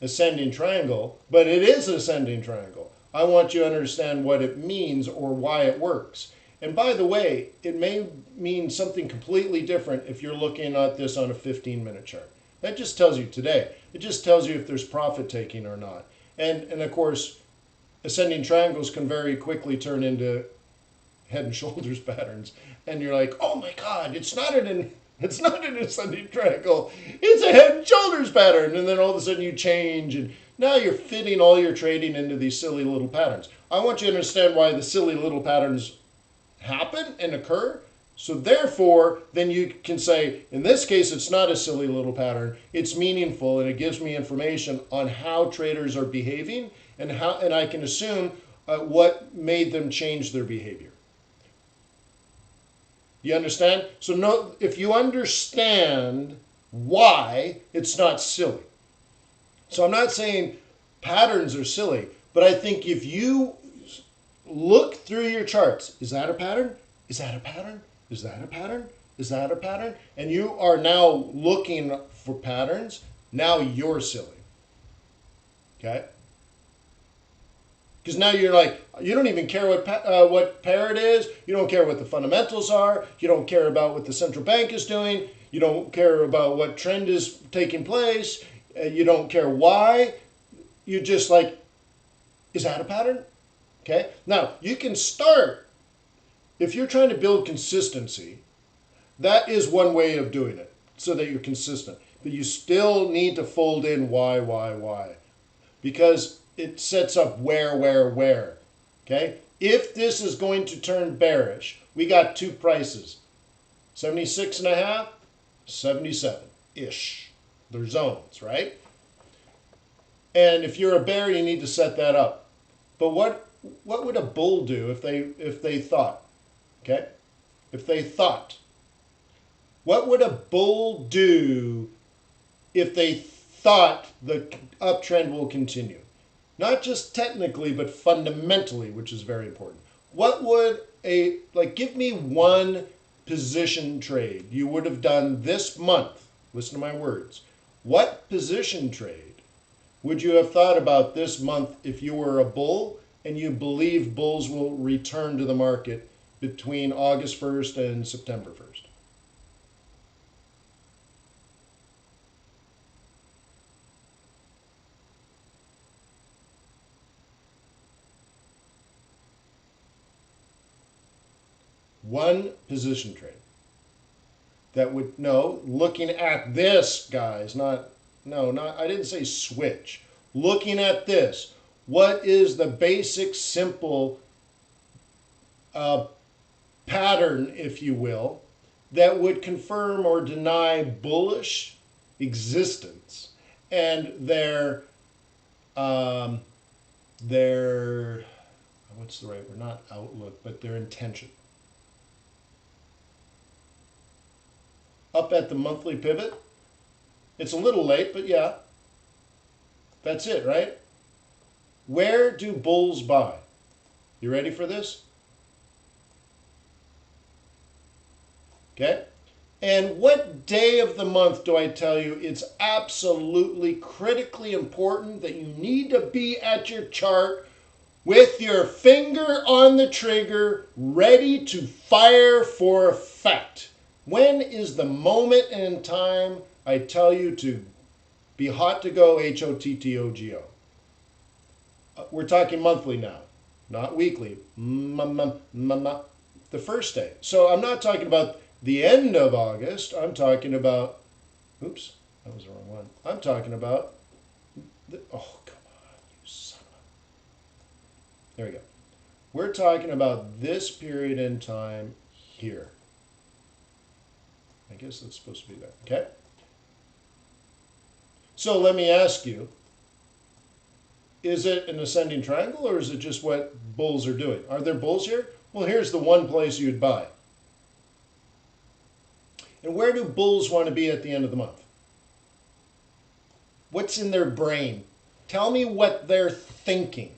ascending triangle, but it is an ascending triangle. I want you to understand what it means or why it works. And by the way, it may mean something completely different if you're looking at this on a 15-minute chart. That just tells you today. It just tells you if there's profit taking or not. And of course, ascending triangles can very quickly turn into head and shoulders patterns. And you're like, oh my God, it's not an ascending triangle. It's a head and shoulders pattern. And then all of a sudden you change and now you're fitting all your trading into these silly little patterns. I want you to understand why the silly little patterns happen and occur. So therefore, then you can say, in this case, it's not a silly little pattern. It's meaningful and it gives me information on how traders are behaving and I can assume what made them change their behavior. You understand? So no, if you understand why, it's not silly. So I'm not saying patterns are silly, but I think if you look through your charts, is that a pattern? Is that a pattern? Is that a pattern? Is that a pattern? And you are now looking for patterns, now you're silly. Okay? Because now you're like, you don't even care what pair it is. You don't care what the fundamentals are. You don't care about what the central bank is doing. You don't care about what trend is taking place. You don't care why. You just like, is that a pattern? Okay. Now, you can start, if you're trying to build consistency, that is one way of doing it so that you're consistent. But you still need to fold in why. Because it sets up where. Okay? If this is going to turn bearish, we got two prices. 76.5, 77-ish. They're zones, right? And if you're a bear, you need to set that up. But what would a bull do if they thought? Okay? If they thought. What would a bull do if they thought the uptrend will continue? Not just technically, but fundamentally, which is very important. What would give me one position trade you would have done this month? Listen to my words. What position trade would you have thought about this month if you were a bull and you believe bulls will return to the market between August 1st and September 1st? One position trade that would, no, looking at this, guys, I didn't say switch. Looking at this, what is the basic, simple pattern, if you will, that would confirm or deny bullish existence and their what's the right word? Not outlook, but their intention. Up at the monthly pivot. It's a little late, but yeah. That's it, right? Where do bulls buy? You ready for this? Okay. And what day of the month do I tell you it's absolutely critically important that you need to be at your chart with your finger on the trigger, ready to fire for effect? When is the moment in time I tell you to be hot to go, HOTTOGO? We're talking monthly now, not weekly. The first day. So I'm not talking about the end of August. I'm talking about, oops, that was the wrong one. I'm talking about, oh, come on, you son of a. There we go. We're talking about this period in time here. I guess that's supposed to be there, okay? So let me ask you, is it an ascending triangle or is it just what bulls are doing? Are there bulls here? Well, here's the one place you'd buy. And where do bulls want to be at the end of the month? What's in their brain? Tell me what they're thinking.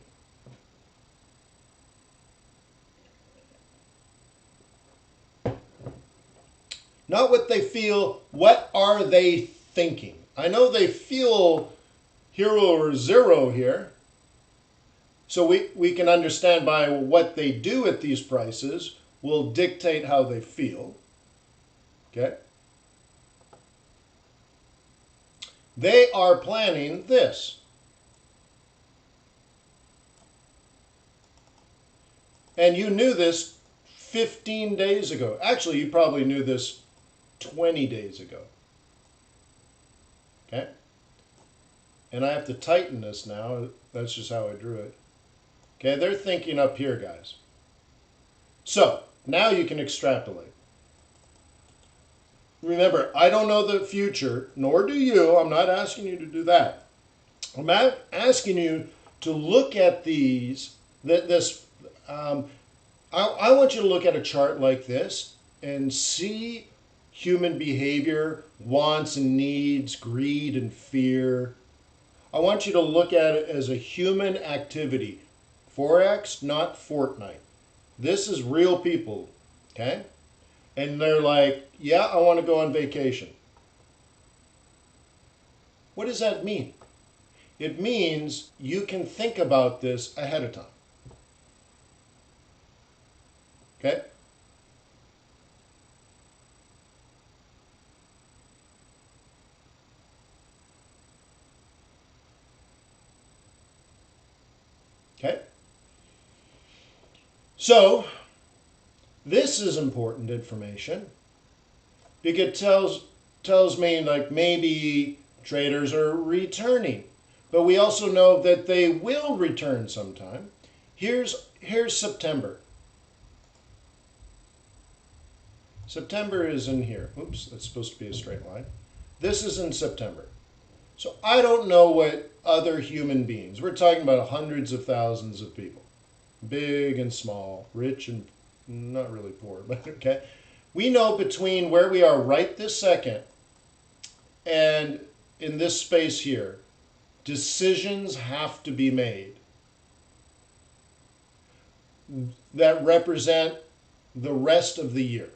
Not what they feel, what are they thinking? I know they feel hero or zero here. So we can understand by what they do at these prices will dictate how they feel. Okay? They are planning this. And you knew this 15 days ago. Actually, you probably knew this 20 days ago. Okay? And I have to tighten this now. That's just how I drew it. Okay, they're thinking up here, guys. So, now you can extrapolate. Remember, I don't know the future, nor do you. I'm not asking you to do that. I'm asking you to look at these, I want you to look at a chart like this and see human behavior, wants and needs, greed and fear. I want you to look at it as a human activity. Forex, not Fortnite. This is real people, okay? And they're like, yeah, I want to go on vacation. What does that mean? It means you can think about this ahead of time. Okay? Okay? So, this is important information because it tells me like maybe traders are returning. But we also know that they will return sometime. Here's September. September is in here. Oops, that's supposed to be a straight line. This is in September. So I don't know what other human beings, we're talking about hundreds of thousands of people, big and small, rich and not really poor, but okay. We know between where we are right this second and in this space here, decisions have to be made that represent the rest of the year.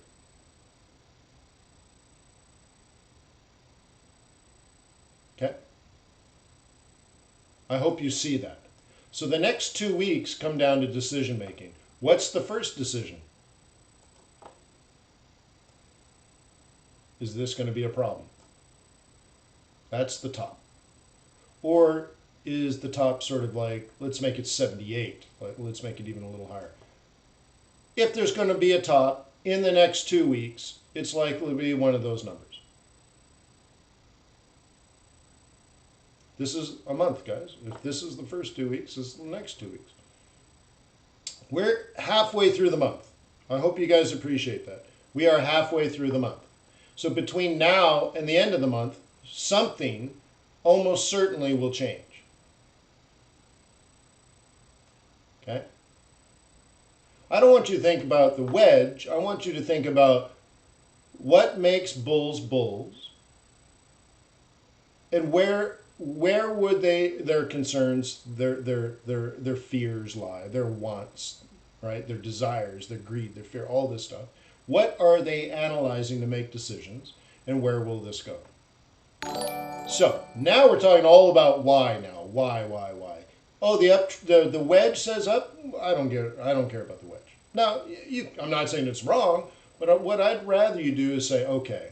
Okay? I hope you see that. So the next 2 weeks come down to decision making. What's the first decision? Is this going to be a problem? That's the top. Or is the top sort of like, let's make it 78. Let's make it even a little higher. If there's going to be a top in the next 2 weeks, it's likely to be one of those numbers. This is a month, guys. If this is the first 2 weeks, this is the next 2 weeks. We're halfway through the month. I hope you guys appreciate that. We are halfway through the month. So between now and the end of the month, something almost certainly will change. Okay? I don't want you to think about the wedge. I want you to think about what makes bulls bulls, and where would their concerns, their fears lie, their wants, right? Their desires, their greed, their fear, all this stuff. What are they analyzing to make decisions, and where will this go? So now we're talking all about why now. Why? Oh, the wedge says up. I don't care about the wedge. Now, I'm not saying it's wrong, but what I'd rather you do is say, okay,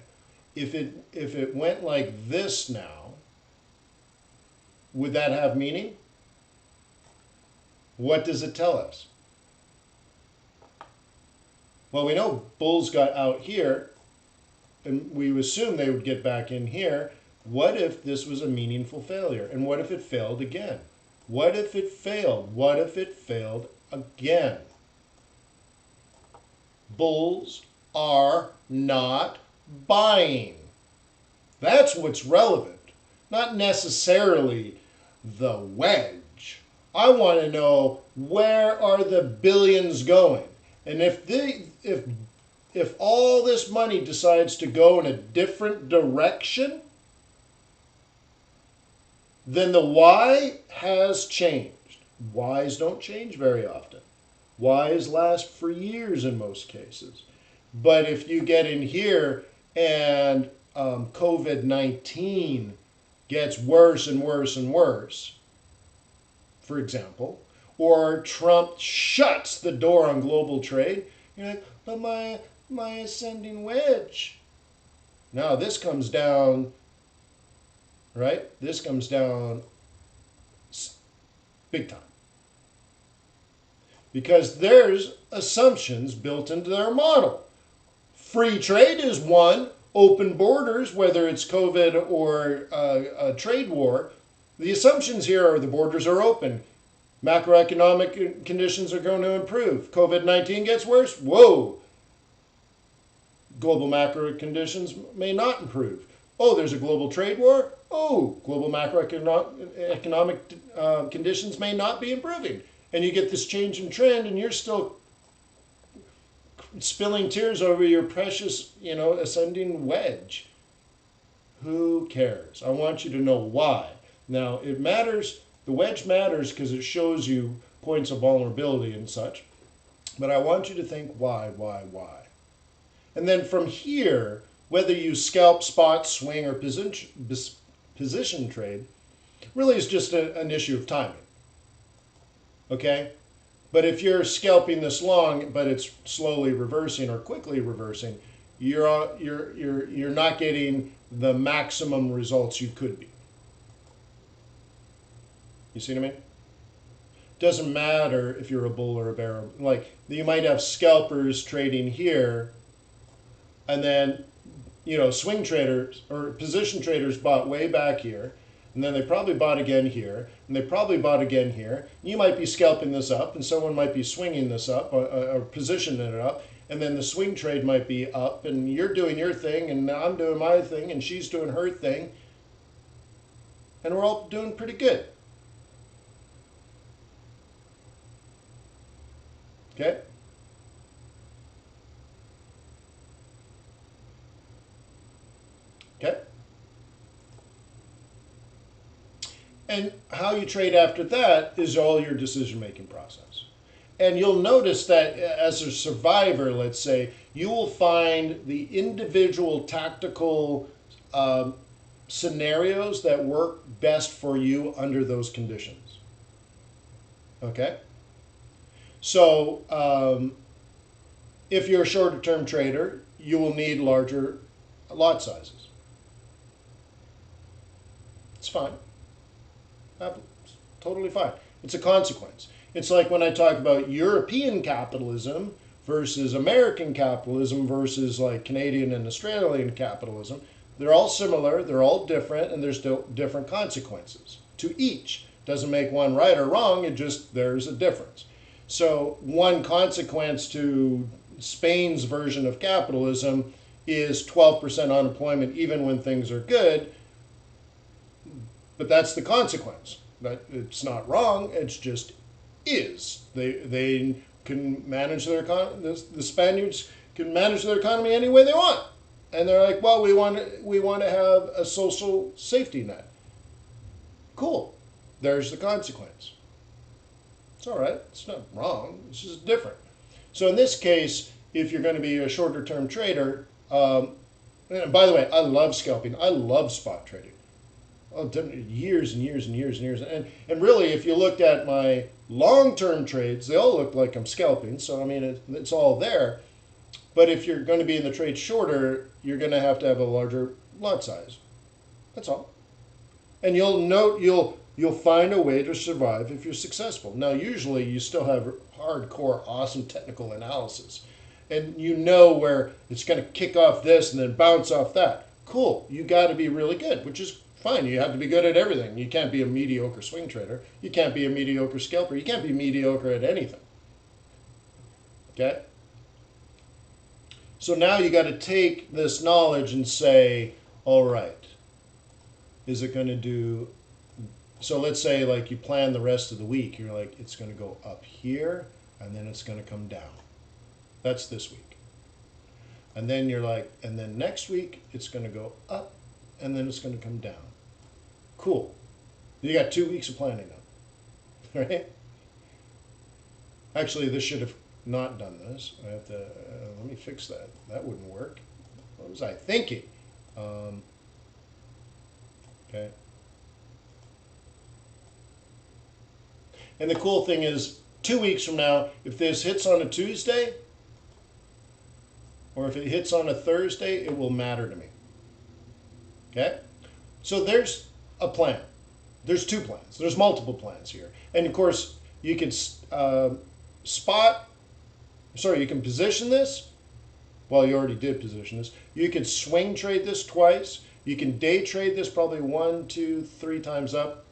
if it went like this now, would that have meaning? What does it tell us? Well, we know bulls got out here, and we assume they would get back in here. What if this was a meaningful failure? And what if it failed again? What if it failed? What if it failed again? Bulls are not buying. That's what's relevant, not necessarily the wedge. I want to know, where are the billions going? And if all this money decides to go in a different direction, then the why has changed. Whys don't change very often. Whys last for years in most cases. But if you get in here and COVID-19 gets worse and worse and worse, for example, or Trump shuts the door on global trade, you're like, but my ascending wedge. Now this comes down, right? This comes down big time. Because there's assumptions built into their model. Free trade is one. Open borders, whether it's COVID or a trade war, the assumptions here are the borders are open. Macroeconomic conditions are going to improve. COVID-19 gets worse. Whoa. Global macro conditions may not improve. Oh, there's a global trade war. Oh, global macroeconomic conditions may not be improving. And you get this change in trend, and you're still spilling tears over your precious, ascending wedge. Who cares? I want you to know why. Now, it matters. The wedge matters because it shows you points of vulnerability and such. But I want you to think why. And then from here, whether you scalp, spot, swing, or position trade, really is just an issue of timing. Okay? But if you're scalping this long, but it's slowly reversing or quickly reversing, you're not getting the maximum results you could be. You see what I mean? Doesn't matter if you're a bull or a bear. Like, you might have scalpers trading here, and then, swing traders or position traders bought way back here, and then they probably bought again here, and they probably bought again here. You might be scalping this up, and someone might be swinging this up or positioning it up, and then the swing trade might be up, and you're doing your thing, and I'm doing my thing, and she's doing her thing, and we're all doing pretty good. Okay? Okay? And how you trade after that is all your decision-making process. And you'll notice that as a survivor, let's say, you will find the individual tactical scenarios that work best for you under those conditions. Okay? So if you're a shorter term trader, you will need larger lot sizes. It's fine. It's totally fine. It's a consequence. It's like when I talk about European capitalism versus American capitalism versus like Canadian and Australian capitalism. They're all similar, they're all different, and there's still different consequences to each. Doesn't make one right or wrong, there's a difference. So one consequence to Spain's version of capitalism is 12% unemployment even when things are good. But that's the consequence. It's not wrong, it's just is. They can manage their the Spaniards can manage their economy any way they want. And they're like, well, we want to have a social safety net. Cool. There's the consequence. It's all right. It's not wrong. It's just different. So in this case, if you're going to be a shorter term trader, and by the way, I love scalping. I love spot trading. I've done it years and years and years and years. And really, if you looked at my long-term trades, they all look like I'm scalping. So, I mean, it's all there. But if you're going to be in the trade shorter, you're going to have a larger lot size. That's all. And you'll find a way to survive if you're successful. Now, usually you still have hardcore, awesome technical analysis. And you know where it's going to kick off this and then bounce off that. Cool. You got to be really good, which is fine. You have to be good at everything. You can't be a mediocre swing trader. You can't be a mediocre scalper. You can't be mediocre at anything. Okay? So now you got to take this knowledge and say, all right, is it going to do... So let's say like you plan the rest of the week. You're like, it's going to go up here and then it's going to come down. That's this week. And then you're like, and then next week it's going to go up and then it's going to come down. Cool. You got 2 weeks of planning now, right? Actually, this should have not done this. I have to, let me fix that. That wouldn't work. What was I thinking? Okay. And the cool thing is, 2 weeks from now, if this hits on a Tuesday, or if it hits on a Thursday, it will matter to me. Okay? So there's a plan. There's two plans. There's multiple plans here. And of course, you can you can position this. Well, you already did position this. You can swing trade this twice. You can day trade this probably 1, 2, 3 times up,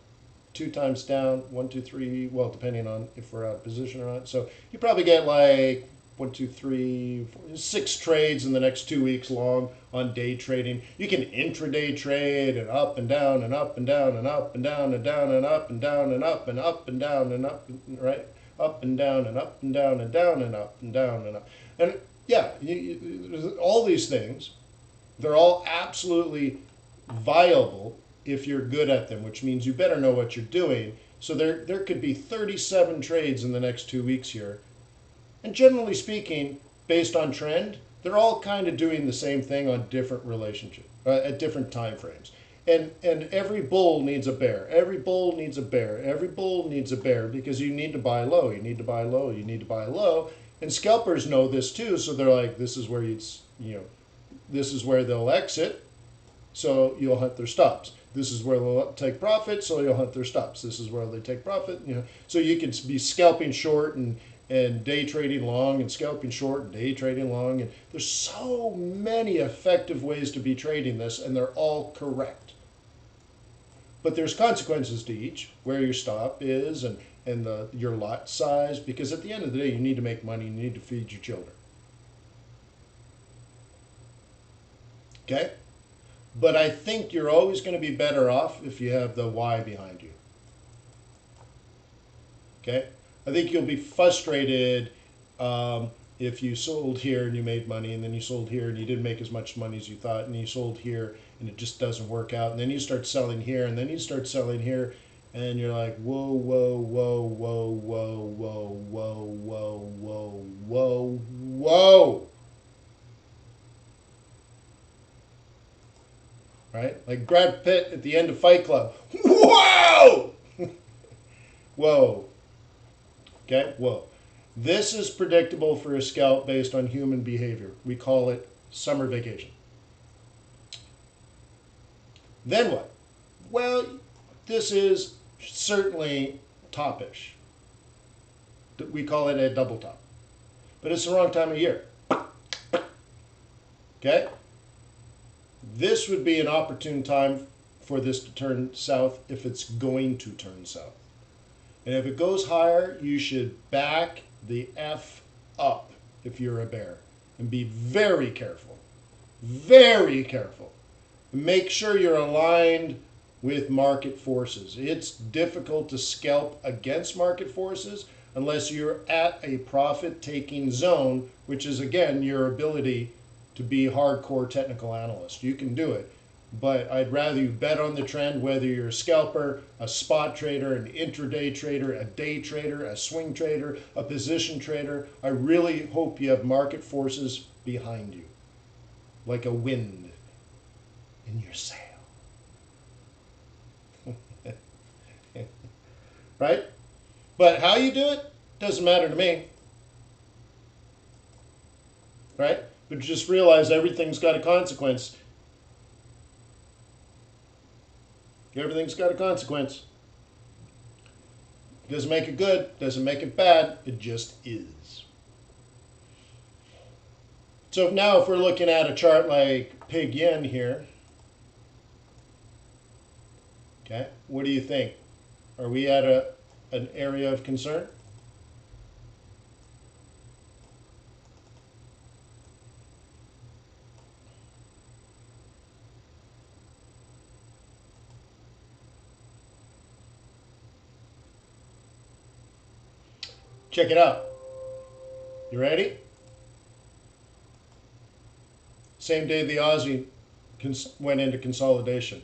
2 times down, 1, 2, 3, well, depending on if we're out of position or not. So you probably get like 1, 2, 3, 4, 6 trades in the next 2 weeks long on day trading. You can intraday trade and up and down and up and down and up and down and down and up and down and up and up and down and up, right? Up and down and up and down and down and up and down and up. And yeah, all these things, they're all absolutely viable if you're good at them, which means you better know what you're doing. So there could be 37 trades in the next 2 weeks here. And generally speaking, based on trend, they're all kind of doing the same thing on different relationship, at different time frames. And every bull needs a bear. Every bull needs a bear. Every bull needs a bear because you need to buy low. You need to buy low. You need to buy low. And scalpers know this too. So they're like, this is where this is where they'll exit. So you'll hunt their stops. This is where they'll take profit. So you'll hunt their stops. This is where they take profit. So you can be scalping short and day trading long and scalping short and day trading long. And there's so many effective ways to be trading this, and they're all correct. But there's consequences to each, where your stop is and your lot size, because at the end of the day, you need to make money, you need to feed your children. Okay? But I think you're always going to be better off if you have the why behind you. Okay? I think you'll be frustrated if you sold here and you made money, and then you sold here and you didn't make as much money as you thought, and you sold here and it just doesn't work out, and then you start selling here, and then you start selling here, and you're like, whoa, whoa, whoa, whoa, whoa, whoa, whoa, whoa, whoa, whoa, whoa. Right? Like Brad Pitt at the end of Fight Club. Whoa! Whoa. Okay? Whoa. This is predictable for a scalp based on human behavior. We call it summer vacation. Then what? Well, this is certainly topish. We call it a double top. But it's the wrong time of year. Okay? This would be an opportune time for this to turn south if it's going to turn south. And if it goes higher, you should back the F up if you're a bear. And be very careful. Very careful. Make sure you're aligned with market forces. It's difficult to scalp against market forces, unless you're at a profit-taking zone, which is, again, your ability to be hardcore technical analyst. You can do it, but I'd rather you bet on the trend, whether you're a scalper, a spot trader, an intraday trader, a day trader, a swing trader, a position trader. I really hope you have market forces behind you, like a wind in your sail. Right? But how you do it doesn't matter to me. Right? But just realize everything's got a consequence. Everything's got a consequence. Doesn't make it good, doesn't make it bad, it just is. So now if we're looking at a chart like pig yen here, okay, what do you think? Are we at an area of concern? Check it out. You ready? Same day the Aussie went into consolidation.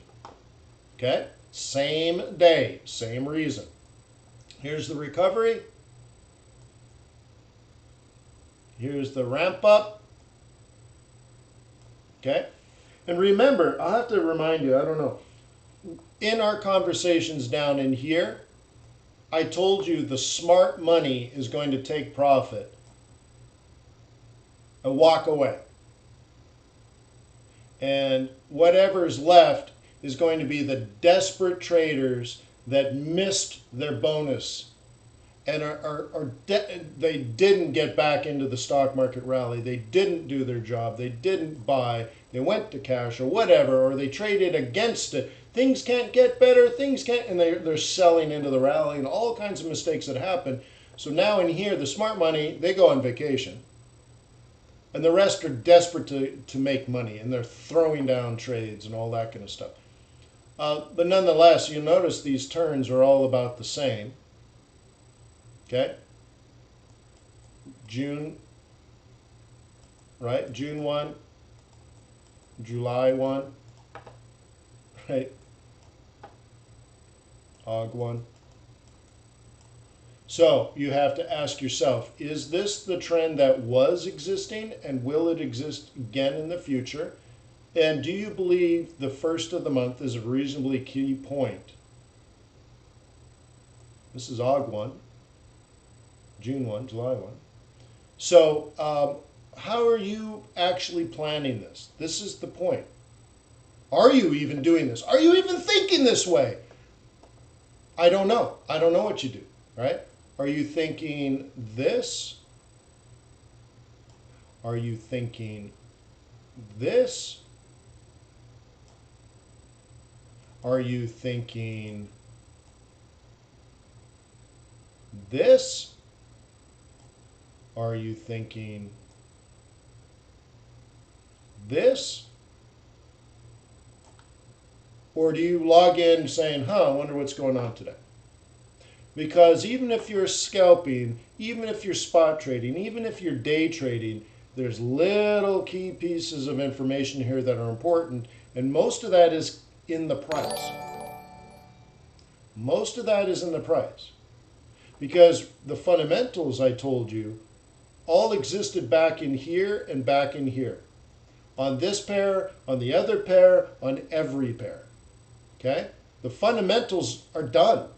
Okay? Same day, same reason. Here's the recovery. Here's the ramp up. Okay? And remember, I'll have to remind you, I don't know, in our conversations down in here, I told you the smart money is going to take profit and walk away. And whatever's left is going to be the desperate traders that missed their bonus and they didn't get back into the stock market rally. They didn't do their job. They didn't buy. They went to cash or whatever, or they traded against it. Things can't get better. Things can't, and they're selling into the rally and all kinds of mistakes that happen. So now in here, the smart money, they go on vacation. And the rest are desperate to make money, and they're throwing down trades and all that kind of stuff. But nonetheless, you notice these turns are all about the same. Okay? June, right? June 1, July 1, right? Aug 1. So you have to ask yourself, is this the trend that was existing and will it exist again in the future? And do you believe the first of the month is a reasonably key point? This is Aug 1, June 1, July 1. So how are you actually planning this? This is the point. Are you even doing this? Are you even thinking this way? I don't know. I don't know what you do, right? Are you thinking this? Are you thinking this? Are you thinking this? Are you thinking this? Or do you log in saying, I wonder what's going on today? Because even if you're scalping, even if you're spot trading, even if you're day trading, there's little key pieces of information here that are important, and most of that is in the price. Most of that is in the price. Because the fundamentals I told you all existed back in here and back in here. On this pair, on the other pair, on every pair. Okay? The fundamentals are done.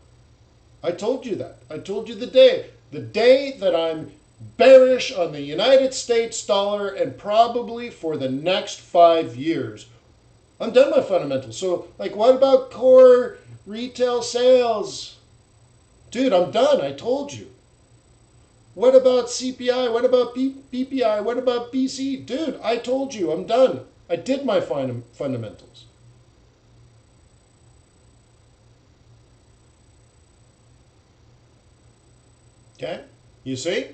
I told you that. I told you the day that I'm bearish on the United States dollar and probably for the next 5 years. I'm done my fundamentals. So, like, what about core retail sales? Dude, I'm done. I told you. What about CPI? What about PPI? What about BC? Dude, I told you. I'm done. I did my fundamentals. Okay? You see?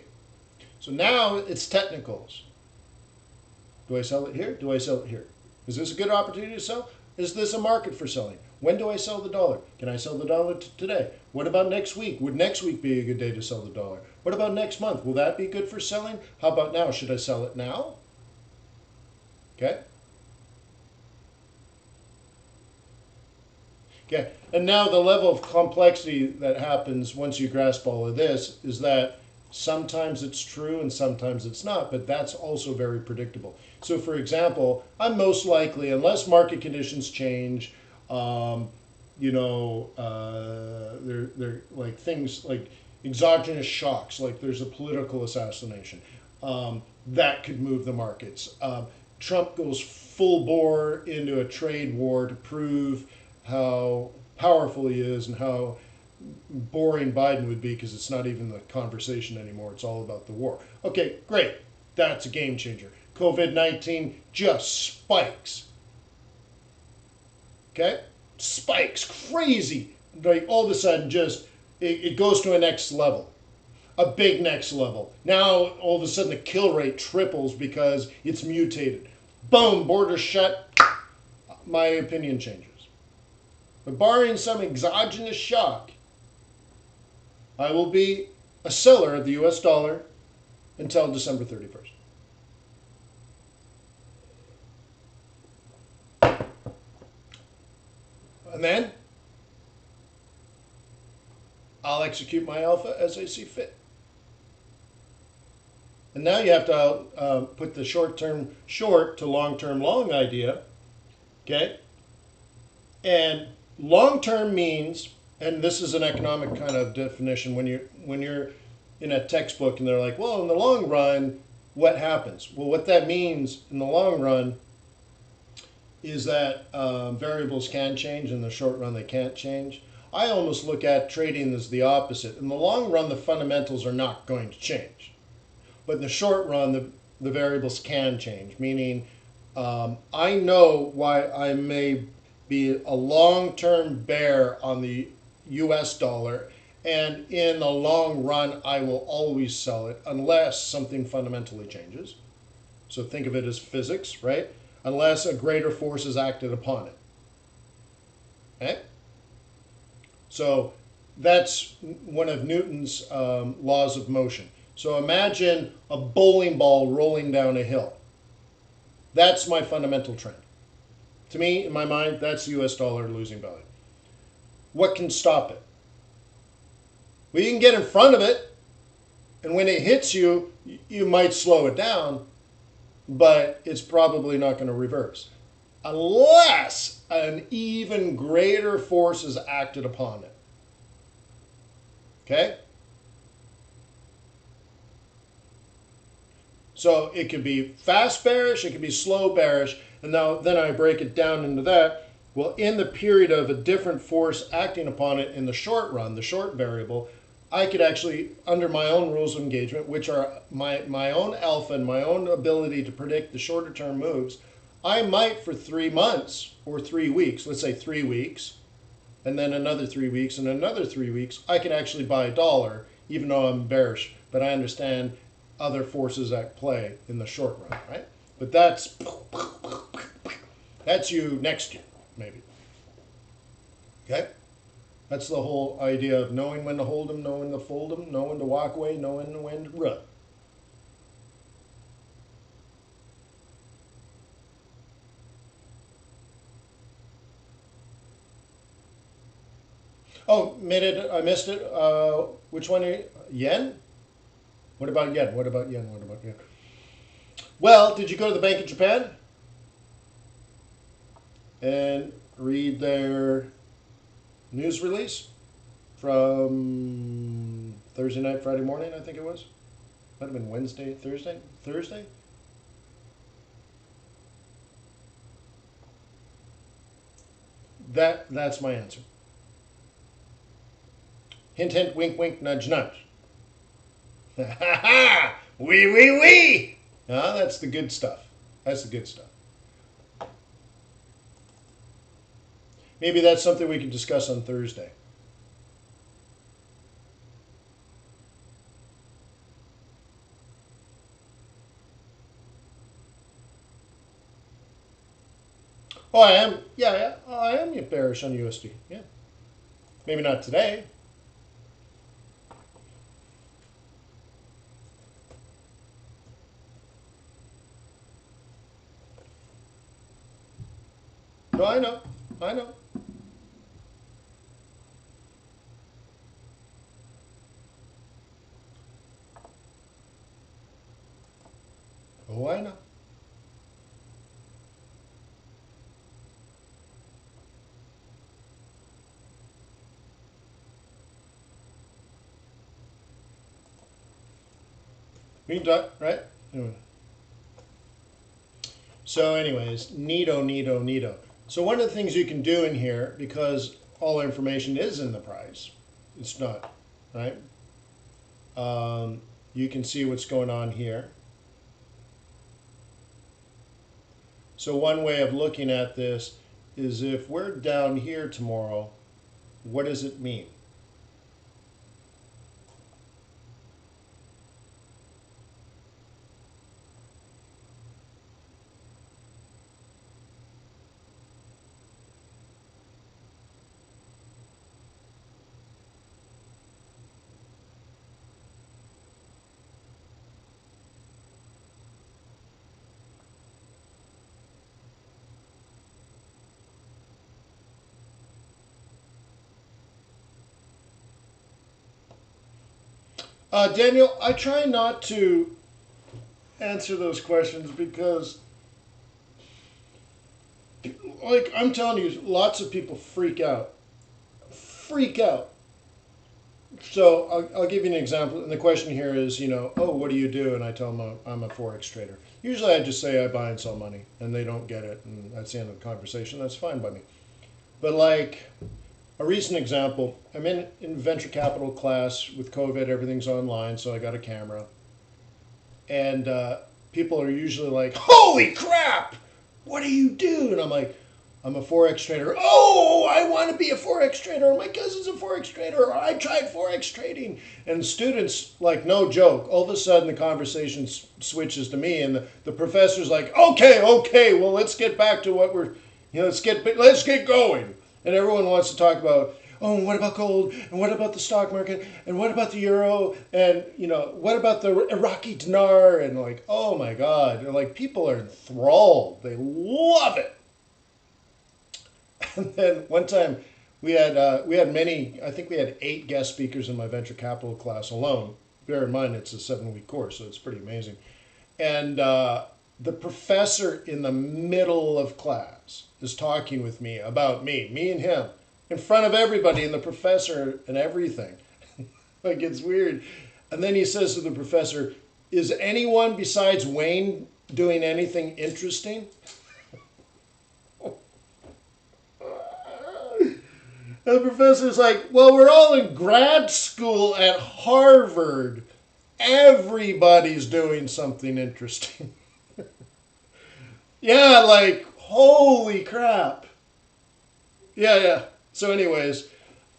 So now it's technicals. Do I sell it here? Do I sell it here? Is this a good opportunity to sell? Is this a market for selling? When do I sell the dollar? Can I sell the dollar today? What about next week? Would next week be a good day to sell the dollar? What about next month? Will that be good for selling? How about now? Should I sell it now? Okay. Okay. And now the level of complexity that happens once you grasp all of this is that sometimes it's true and sometimes it's not, but that's also very predictable. So for example, I'm most likely, unless market conditions change, they're like things like exogenous shocks, like there's a political assassination, that could move the markets. Trump goes full bore into a trade war to prove how powerful he is and how boring Biden would be, because it's not even the conversation anymore. It's all about the war. Okay, great. That's a game changer. COVID-19 just spikes. Okay? Spikes. Crazy. Like all of a sudden just, it goes to a next level. A big next level. Now all of a sudden the kill rate triples because it's mutated. Boom, borders shut. My opinion changes. But barring some exogenous shock, I will be a seller of the US dollar until December 31st. And then I'll execute my alpha as I see fit. And now you have to put the short-term short to long-term long idea, okay? And long-term means, and this is an economic kind of definition, when you're in a textbook and they're like, well, in the long run, what happens? Well, what that means in the long run is that variables can change. In the short run, they can't change. I almost look at trading as the opposite. In the long run, the fundamentals are not going to change. But in the short run, the variables can change, meaning I know why I may be a long-term bear on the US dollar, and in the long run, I will always sell it unless something fundamentally changes. So think of it as physics, right? Unless a greater force is acted upon it. Okay? So that's one of Newton's laws of motion. So imagine a bowling ball rolling down a hill. That's my fundamental trend. To me, in my mind, that's US dollar losing value. What can stop it? Well, you can get in front of it, and when it hits you, you might slow it down, but it's probably not going to reverse unless an even greater force is acted upon it. Okay? So it could be fast bearish, it could be slow bearish, and now then I break it down into that. Well, in the period of a different force acting upon it in the short run, the short variable, I could actually, under my own rules of engagement, which are my own alpha and my own ability to predict the shorter term moves, I might for 3 months or 3 weeks, let's say 3 weeks, and then another 3 weeks and another 3 weeks, I could actually buy a dollar, even though I'm bearish, but I understand other forces at play in the short run, right? But that's you next year, maybe. Okay? That's the whole idea of knowing when to hold them, knowing when to fold them, knowing when to walk away, knowing when to run. Oh, I missed it. Which one? Yen? What about yen? What about yen? What about yen? Well, did you go to the Bank of Japan and read their news release from Thursday night, Friday morning, I think it was? Might have been Wednesday, Thursday? Thursday? That's my answer. Hint, hint, wink, wink, nudge, nudge. Ha ha ha! Wee, wee, wee! That's the good stuff. That's the good stuff. Maybe that's something we can discuss on Thursday. Oh, I am. Yeah, yeah. Oh, I am bearish on USD. Yeah. Maybe not today. No, I know. I know. Oh, I know. We done, right? Anyway. So anyways, neato. So one of the things you can do in here, because all information is in the price, it's not, right? You can see what's going on here. So one way of looking at this is if we're down here tomorrow, what does it mean? Daniel, I try not to answer those questions because, like I'm telling you, lots of people freak out. Freak out. So I'll give you an example. And the question here is, oh, what do you do? And I tell them I'm a Forex trader. Usually I just say I buy and sell money, and they don't get it. And that's the end of the conversation. That's fine by me. But like a recent example, I'm in venture capital class with COVID. Everything's online, so I got a camera. And people are usually like, holy crap, what do you do? And I'm like, I'm a Forex trader. Oh, I want to be a Forex trader. My cousin's a Forex trader. Or I tried Forex trading. And students, like, no joke, all of a sudden the conversation switches to me. And the professor's like, okay, well, let's get back to what we're, let's get going. And everyone wants to talk about, oh, and what about gold? And what about the stock market? And what about the euro? And, what about the Iraqi dinar? And like, oh my God. And like, people are enthralled. They love it. And then one time we had many, I think we had 8 guest speakers in my venture capital class alone. Bear in mind, it's a 7-week course, so it's pretty amazing. And the professor in the middle of class is talking with me about me and him, in front of everybody and the professor and everything. Like, it's weird. And then he says to the professor, is anyone besides Wayne doing anything interesting? And the professor's like, well, we're all in grad school at Harvard. Everybody's doing something interesting. Yeah, like, holy crap. Yeah. So anyways,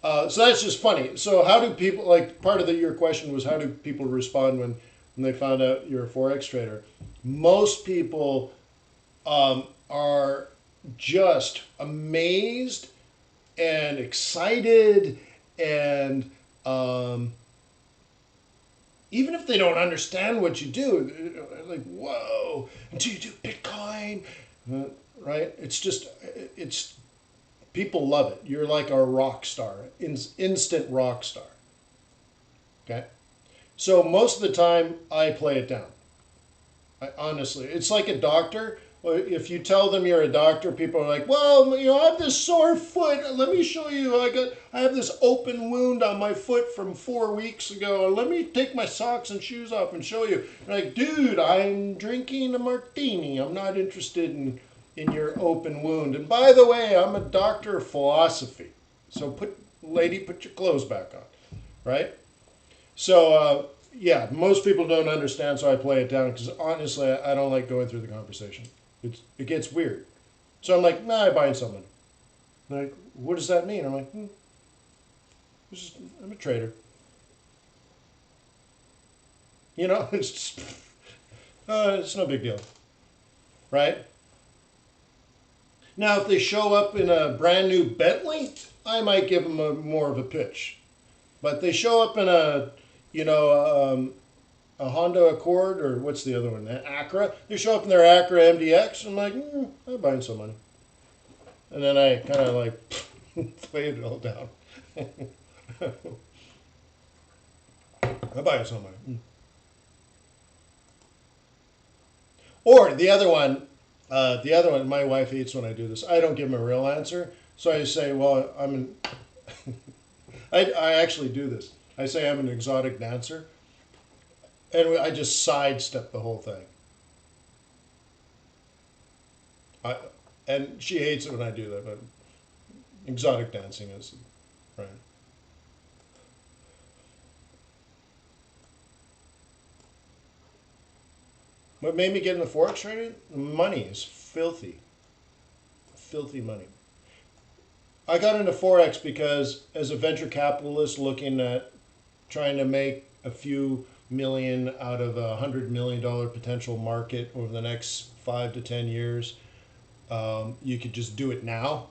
so that's just funny. So how do people, like, part of your question was how do people respond when they found out you're a Forex trader? Most people are just amazed and excited, and even if they don't understand what you do, like, whoa, and do you do Bitcoin? Right? It's people love it. You're like a rock star, instant rock star. Okay? So most of the time, I play it down. Honestly, it's like a doctor. If you tell them you're a doctor, people are like, well, I have this sore foot. Let me show you. I have this open wound on my foot from 4 weeks ago. Let me take my socks and shoes off and show you. You're like, dude, I'm drinking a martini. I'm not interested in your open wound. And by the way, I'm a doctor of philosophy. So put your clothes back on, right? So, yeah, most people don't understand, so I play it down because honestly, I don't like going through the conversation. It gets weird. So I'm like, nah, I buy someone. Like, what does that mean? I'm like, I'm a trader. It's just, it's no big deal, right? Now, if they show up in a brand new Bentley, I might give them more of a pitch. But they show up in a, you know, a Honda Accord, or what's the other one? An Acura. They show up in their Acura MDX. I'm like, I'm buying some money. And then I kind of like played it all down. I'm buying some money. Or the other one, my wife hates when I do this. I don't give them a real answer. So I say, well, I actually do this. I say I'm an exotic dancer. And I just sidestep the whole thing. And she hates it when I do that, but exotic dancing is, right. What made me get into Forex trading? The money is filthy. Filthy money. I got into Forex because as a venture capitalist looking at trying to make a few million out of $100 million potential market over the next 5 to 10 years, you could just do it now.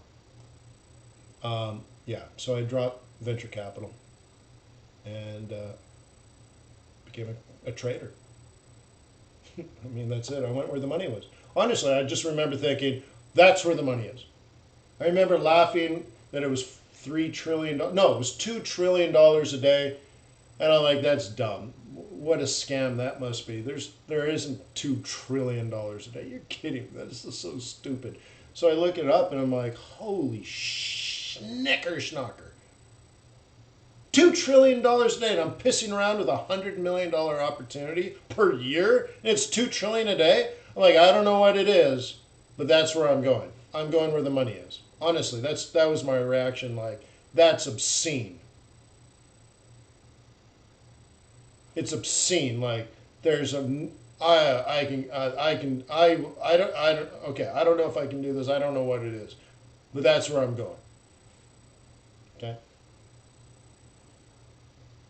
Yeah, so I dropped venture capital and became a trader. I mean, that's it. I went where the money was. Honestly, I just remember thinking, that's where the money is. I remember laughing that it was $3 trillion. No, it was $2 trillion a day. And I'm like, that's dumb. What a scam that must be. There isn't $2 trillion a day. You're kidding. That's just so stupid. So I look it up and I'm like, holy schnicker-schnocker. $2 trillion a day, and I'm pissing around with $100 million opportunity per year, and it's $2 trillion a day. I'm like, I don't know what it is, but that's where I'm going. I'm going where the money is. Honestly, that was my reaction. Like, that's obscene. It's obscene. Like, there's a I don't okay. I don't know if I can do this. I don't know what it is, but that's where I'm going. Okay.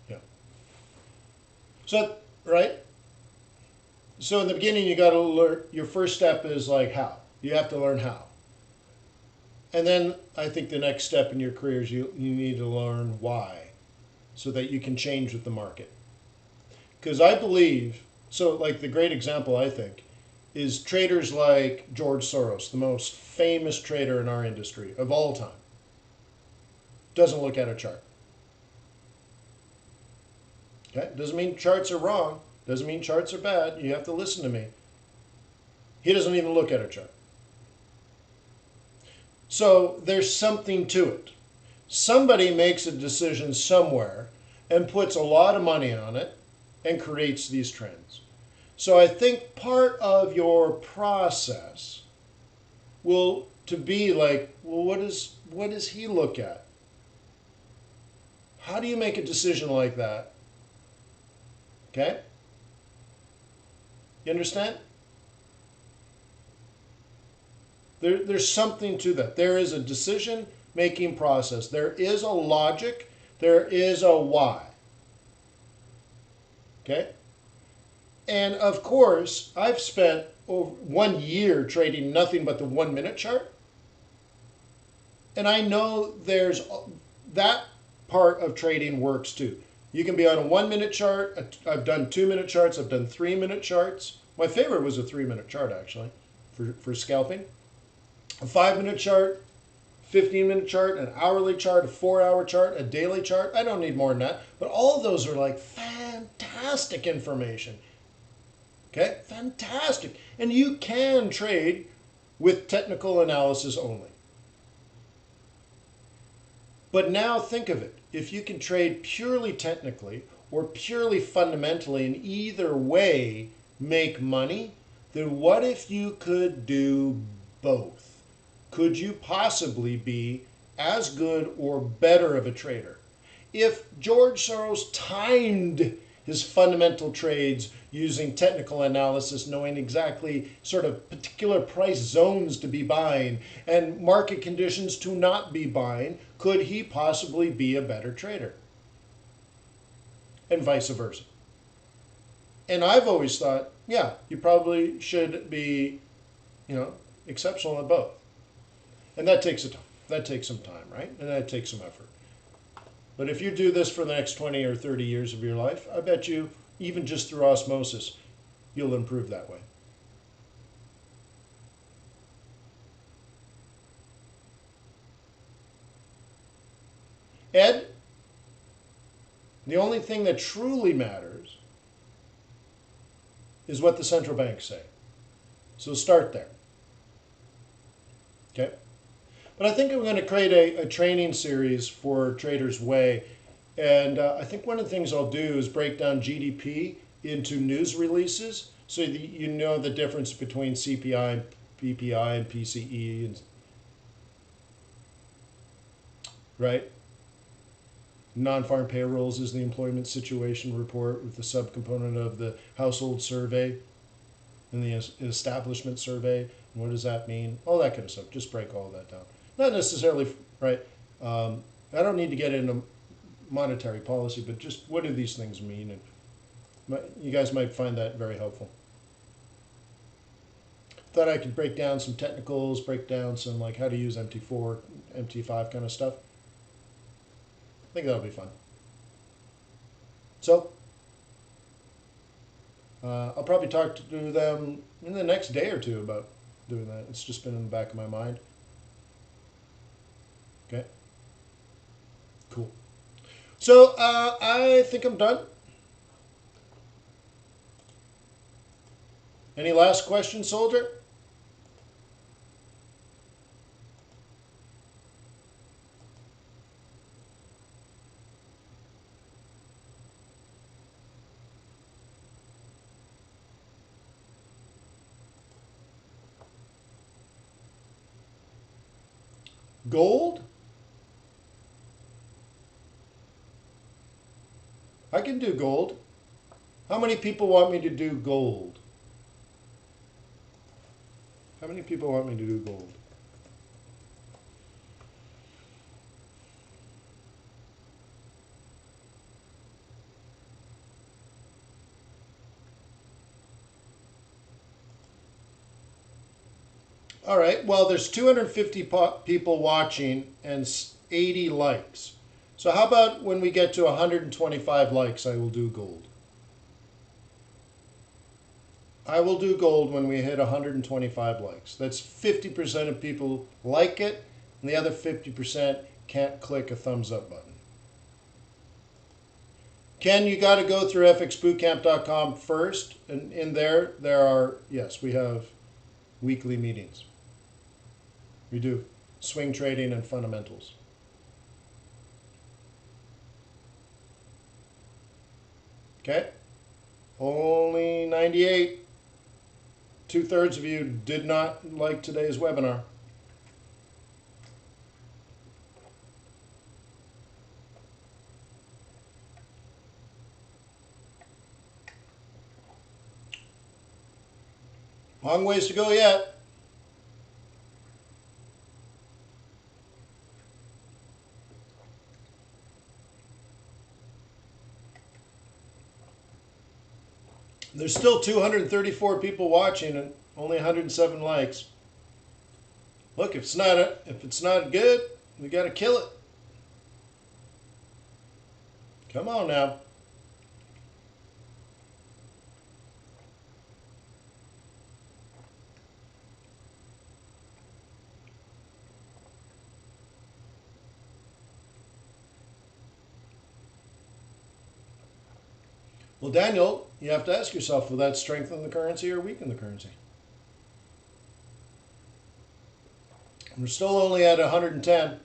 Yeah. So, right? So in the beginning, you got to learn, your first step is like how. You have to learn how. And then I think the next step in your career is you need to learn why, so that you can change with the market. Because I believe, so like the great example I think is traders like George Soros, the most famous trader in our industry of all time, doesn't look at a chart. Okay? Doesn't mean charts are wrong. Doesn't mean charts are bad. You have to listen to me. He doesn't even look at a chart. So there's something to it. Somebody makes a decision somewhere and puts a lot of money on it and creates these trends. So I think part of your process will to be like, well, what does he look at? How do you make a decision like that? Okay? You understand? There's something to that. There is a decision-making process. There is a logic. There is a why. Okay? And of course, I've spent over 1 year trading nothing but the 1 minute chart. And I know there's that part of trading works too. You can be on a 1 minute chart. I've done 2 minute charts. I've done 3 minute charts. My favorite was a 3 minute chart actually for scalping. A 5 minute chart, 15 minute chart, an hourly chart, a 4 hour chart, a daily chart. I don't need more than that. But all of those are like fantastic information. Okay? Fantastic. And you can trade with technical analysis only. But now think of it. If you can trade purely technically or purely fundamentally, in either way make money, then what if you could do both? Could you possibly be as good or better of a trader? If George Soros timed his fundamental trades using technical analysis, knowing exactly sort of particular price zones to be buying and market conditions to not be buying, could he possibly be a better trader? And vice versa. And I've always thought, yeah, you probably should be, exceptional at both. And that takes some time, right? And that takes some effort. But if you do this for the next 20 or 30 years of your life, I bet you, even just through osmosis, you'll improve that way. Ed, the only thing that truly matters is what the central banks say. So start there. Okay? But I think I'm going to create a training series for Traders Way. And I think one of the things I'll do is break down GDP into news releases so that you know the difference between CPI and PPI and PCE, and, right? Non-farm payrolls is the employment situation report with the subcomponent of the household survey and the establishment survey. And what does that mean? All that kind of stuff. Just break all that down. Not necessarily, right? I don't need to get into monetary policy, but just what do these things mean? And you guys might find that very helpful. Thought I could break down some technicals, break down some like how to use MT4, MT5 kind of stuff. I think that'll be fun. So, I'll probably talk to them in the next day or two about doing that. It's just been in the back of my mind. Okay. Cool. So, I think I'm done. Any last questions, soldier? Gold? I can do gold. How many people want me to do gold? How many people want me to do gold? All right, well, there's 250 people watching and 80 likes. So how about when we get to 125 likes, I will do gold. I will do gold when we hit 125 likes. That's 50% of people like it, and the other 50% can't click a thumbs up button. Ken, you got to go through fxbootcamp.com first, and in there are, yes, we have weekly meetings. We do swing trading and fundamentals. Okay? Only 98. 2/3 of you did not like today's webinar. Long ways to go yet. There's still 234 people watching and only 107 likes. Look, if it's not good, we got to kill it. Come on now. Well, Daniel, you have to ask yourself, will that strengthen the currency or weaken the currency? We're still only at 110.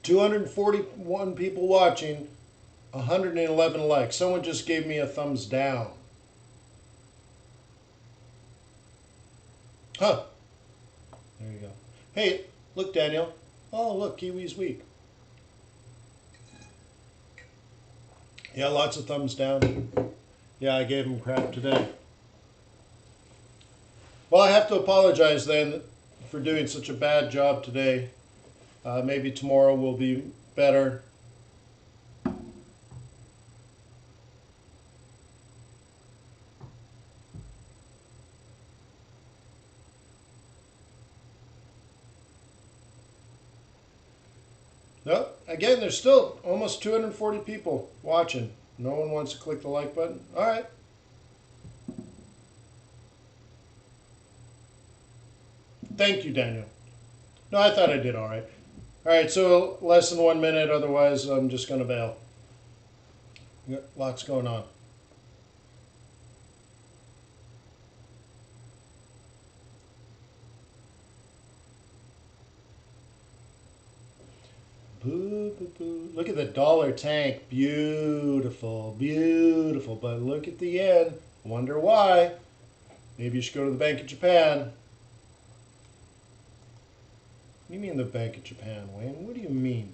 $241 people watching, 111 likes. Someone just gave me a thumbs down. Huh. There you go. Hey, look, Daniel. Oh, look, Kiwi's weak. Yeah, lots of thumbs down. Yeah, I gave him crap today. Well, I have to apologize then for doing such a bad job today. Maybe tomorrow will be better. No, again, there's still almost 240 people watching. No one wants to click the like button. All right. Thank you, Daniel. No, I thought I did all right. All right, so less than 1 minute. Otherwise, I'm just going to bail. Got lots going on. Boo, boo, boo. Look at the dollar tank. Beautiful, beautiful. But look at the end. Wonder why. Maybe you should go to the Bank of Japan. What do you mean the Bank of Japan, Wayne? What do you mean?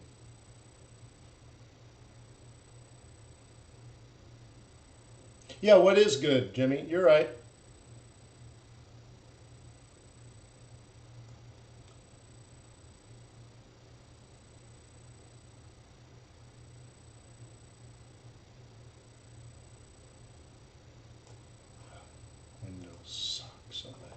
Yeah, what is good, Jimmy? You're right. Windows sucks on that.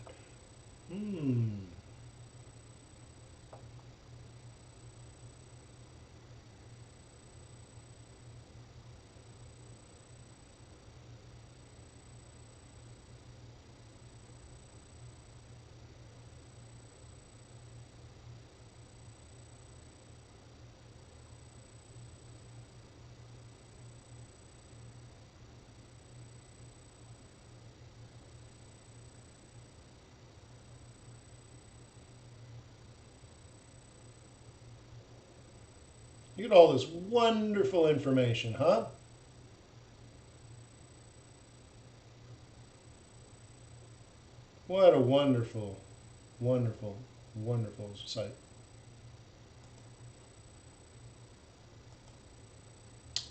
You get all this wonderful information, huh? What a wonderful, wonderful, wonderful site.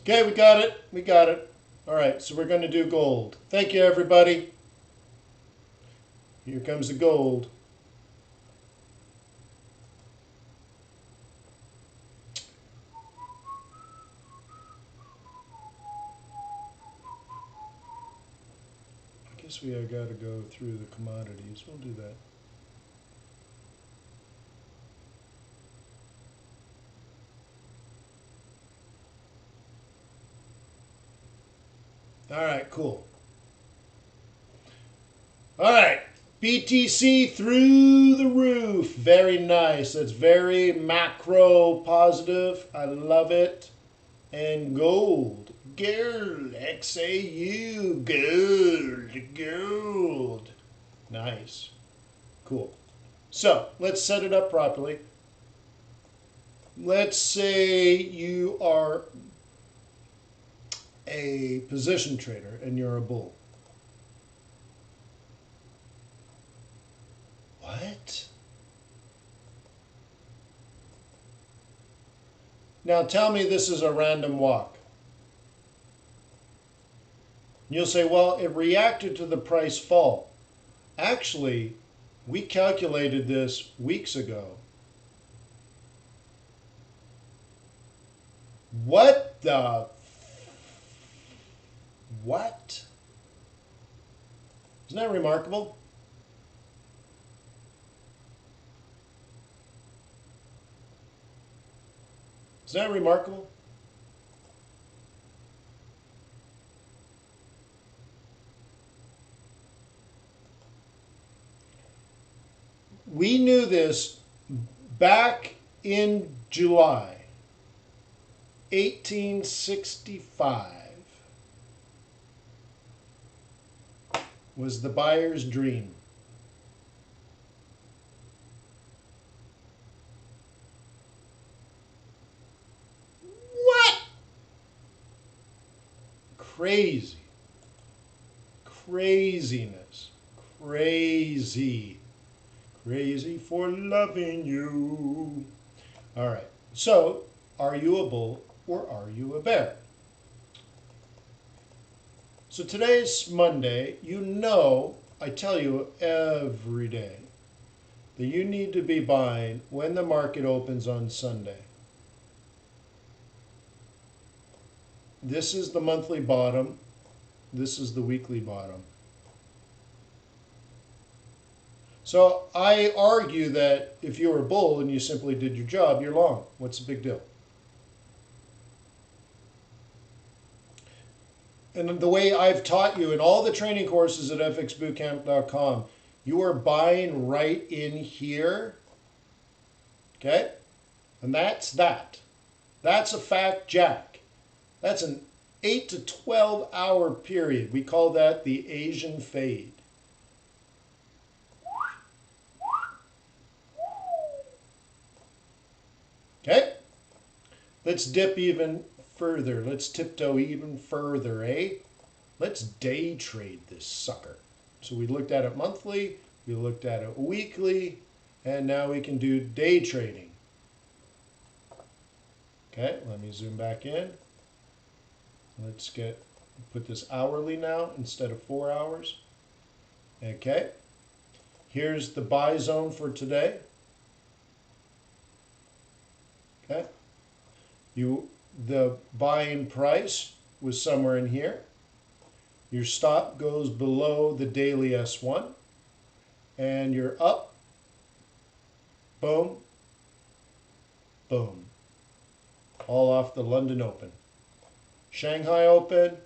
Okay, we got it. We got it. All right, so we're going to do gold. Thank you, everybody. Here comes the gold. I guess we have got to go through the commodities. We'll do that. All right, cool. All right, BTC through the roof. Very nice. That's very macro positive. I love it. And gold. Gold. XAU. Gold. Gold. Nice. Cool. So let's set it up properly. Let's say you are a position trader and you're a bull. What? Now tell me this is a random walk. You'll say, well, it reacted to the price fall. Actually, we calculated this weeks ago. What the? What? Isn't that remarkable? Isn't that remarkable? We knew this back in July 1865 was the buyer's dream. What? Crazy. Craziness. Crazy. Crazy for loving you. All right. So, are you a bull or are you a bear? So today's Monday. You know, I tell you every day that you need to be buying when the market opens on Sunday. This is the monthly bottom. This is the weekly bottom. So I argue that if you're a bull and you simply did your job, you're long. What's the big deal? And the way I've taught you in all the training courses at fxbootcamp.com, you are buying right in here. Okay? And that's that. That's a fact jack. That's an 8 to 12 hour period. We call that the Asian fade. Okay? Let's dip even further. Let's tiptoe even further, eh? Let's day trade this sucker. So we looked at it monthly, we looked at it weekly, and now we can do day trading. Okay, let me zoom back in. Let's put this hourly now instead of 4 hours. Okay, here's the buy zone for today. Okay, the buying price was somewhere in here. Your stop goes below the daily S1, and you're up. Boom, boom. All off the London Open. Shanghai Open,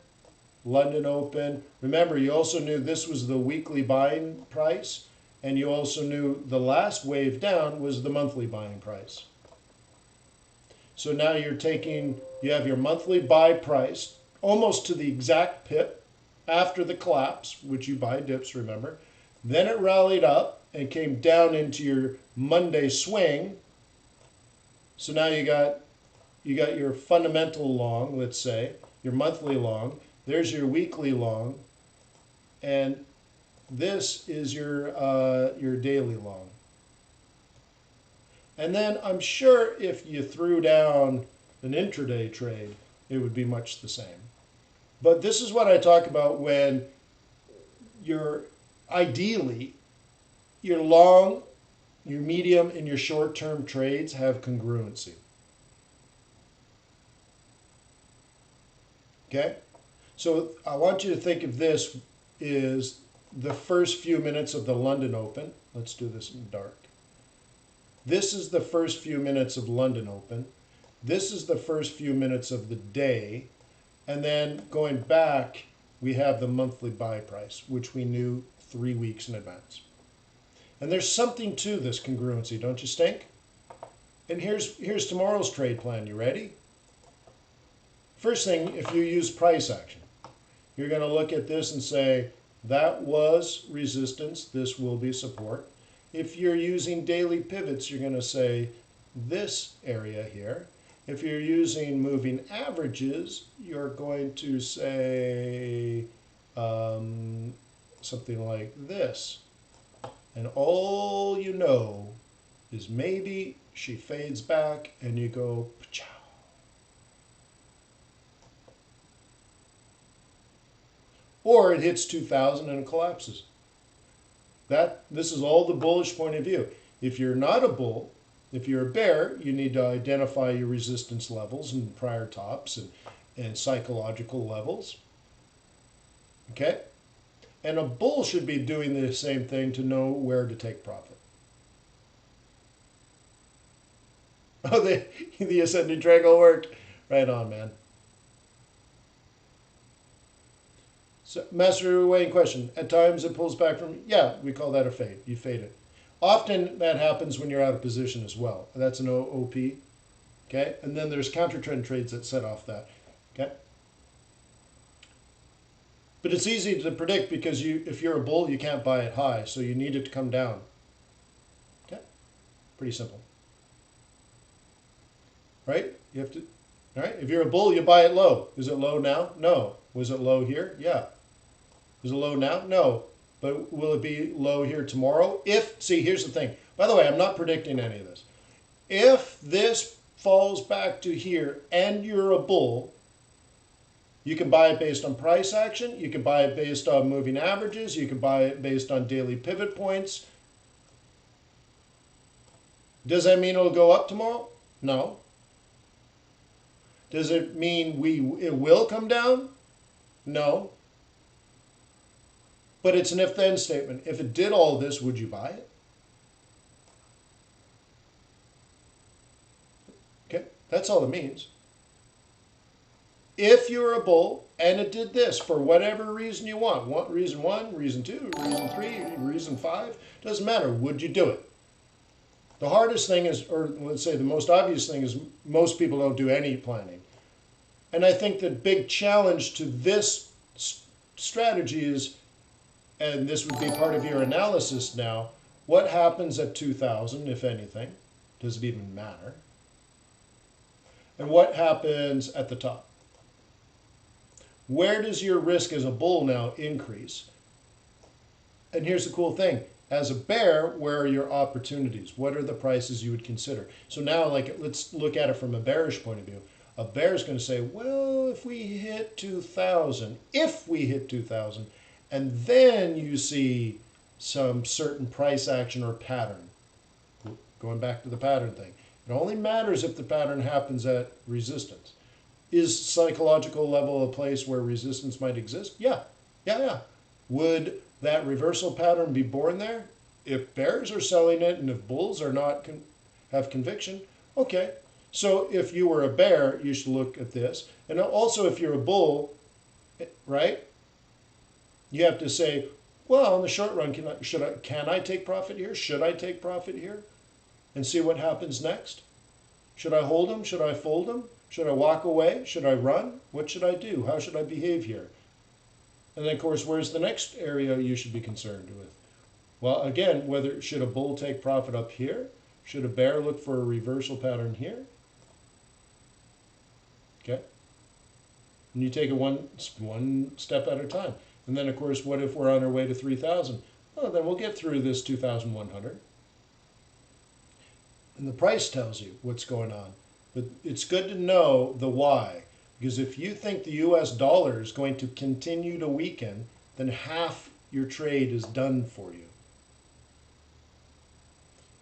London Open. Remember, you also knew this was the weekly buying price, and you also knew the last wave down was the monthly buying price. So now you have your monthly buy price almost to the exact pip after the collapse, which you buy dips, remember. Then it rallied up and came down into your Monday swing. So now you got your fundamental long, let's say, your monthly long. There's your weekly long, and this is your daily long. And then I'm sure if you threw down an intraday trade, it would be much the same. But this is what I talk about when ideally, your long, your medium, and your short-term trades have congruency. Okay? So I want you to think of this is the first few minutes of the London Open. Let's do this in dark. This is the first few minutes of London Open. This is the first few minutes of the day. And then going back, we have the monthly buy price, which we knew 3 weeks in advance. And there's something to this congruency, don't you think? And here's tomorrow's trade plan. You ready? First thing, if you use price action, you're going to look at this and say, that was resistance, this will be support. If you're using daily pivots, you're going to say this area here. If you're using moving averages, you're going to say something like this. And all you know is maybe she fades back and you go, pa-chow. Or it hits 2,000 and it collapses. This is all the bullish point of view. If you're not a bull, if you're a bear, you need to identify your resistance levels and prior tops and psychological levels. Okay? And a bull should be doing the same thing to know where to take profit. Oh, the ascending triangle worked. Right on, man. So, Master Wayne question. At times it pulls back from, yeah, we call that a fade. You fade it. Often that happens when you're out of position as well. That's an OP. Okay? And then there's counter trend trades that set off that. Okay? But it's easy to predict because if you're a bull, you can't buy it high, so you need it to come down. Okay? Pretty simple. Right? You have to, all right? If you're a bull, you buy it low. Is it low now? No. Was it low here? Yeah. Is it low now? No. But will it be low here tomorrow? See, here's the thing. By the way, I'm not predicting any of this. If this falls back to here and you're a bull, You can buy it based on price action. You can buy it based on moving averages. You can buy it based on daily pivot points. Does that mean it'll go up tomorrow? No. Does it mean it will come down? No. But it's an if-then statement. If it did all this, would you buy it? Okay, that's all it means. If you're a bull and it did this for whatever reason you want, reason 1, reason 2, reason 3, reason 5, doesn't matter, would you do it? The hardest thing is, or let's say the most obvious thing is, most people don't do any planning. And I think the big challenge to this strategy is, and this would be part of your analysis now, what happens at 2000, if anything? Does it even matter? And what happens at the top? Where does your risk as a bull now increase? And here's the cool thing. As a bear, where are your opportunities? What are the prices you would consider? So now, let's look at it from a bearish point of view. A bear is going to say, well, if we hit 2000, and then you see some certain price action or pattern. Going back to the pattern thing. It only matters if the pattern happens at resistance. Is psychological level a place where resistance might exist? Yeah. Would that reversal pattern be born there? If bears are selling it and if bulls are not have conviction, okay. So if you were a bear, you should look at this. And also if you're a bull, right? You have to say, well, in the short run, can I take profit here? Should I take profit here? And see what happens next? Should I hold them? Should I fold them? Should I walk away? Should I run? What should I do? How should I behave here? And then, of course, where's the next area you should be concerned with? Well, again, should a bull take profit up here? Should a bear look for a reversal pattern here? Okay. And you take it one step at a time. And then, of course, what if we're on our way to 3,000? Oh, then we'll get through this 2,100. And the price tells you what's going on. But it's good to know the why. Because if you think the US dollar is going to continue to weaken, then half your trade is done for you.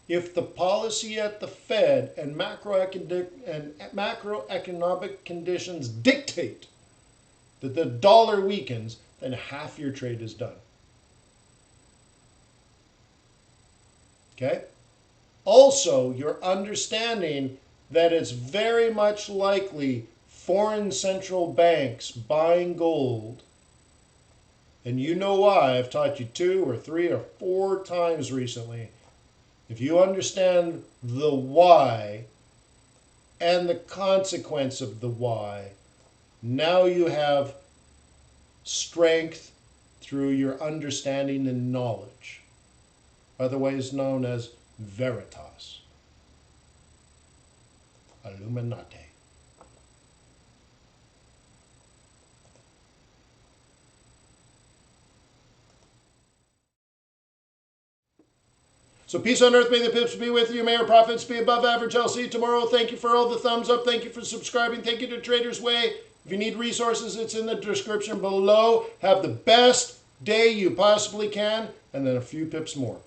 If the policy at the Fed and macroeconomic conditions dictate that the dollar weakens, then half your trade is done. Okay? Also, you're understanding that it's very much likely foreign central banks buying gold, and you know why. I've taught you 2 or 3 or 4 times recently. If you understand the why and the consequence of the why, now you have strength through your understanding and knowledge, otherwise known as veritas. Illuminati. So peace on earth, may the pips be with you, may our profits be above average. I'll see you tomorrow. Thank you for all the thumbs up. Thank you for subscribing. Thank you to Trader's Way. If you need resources, it's in the description below. Have the best day you possibly can, and then a few pips more.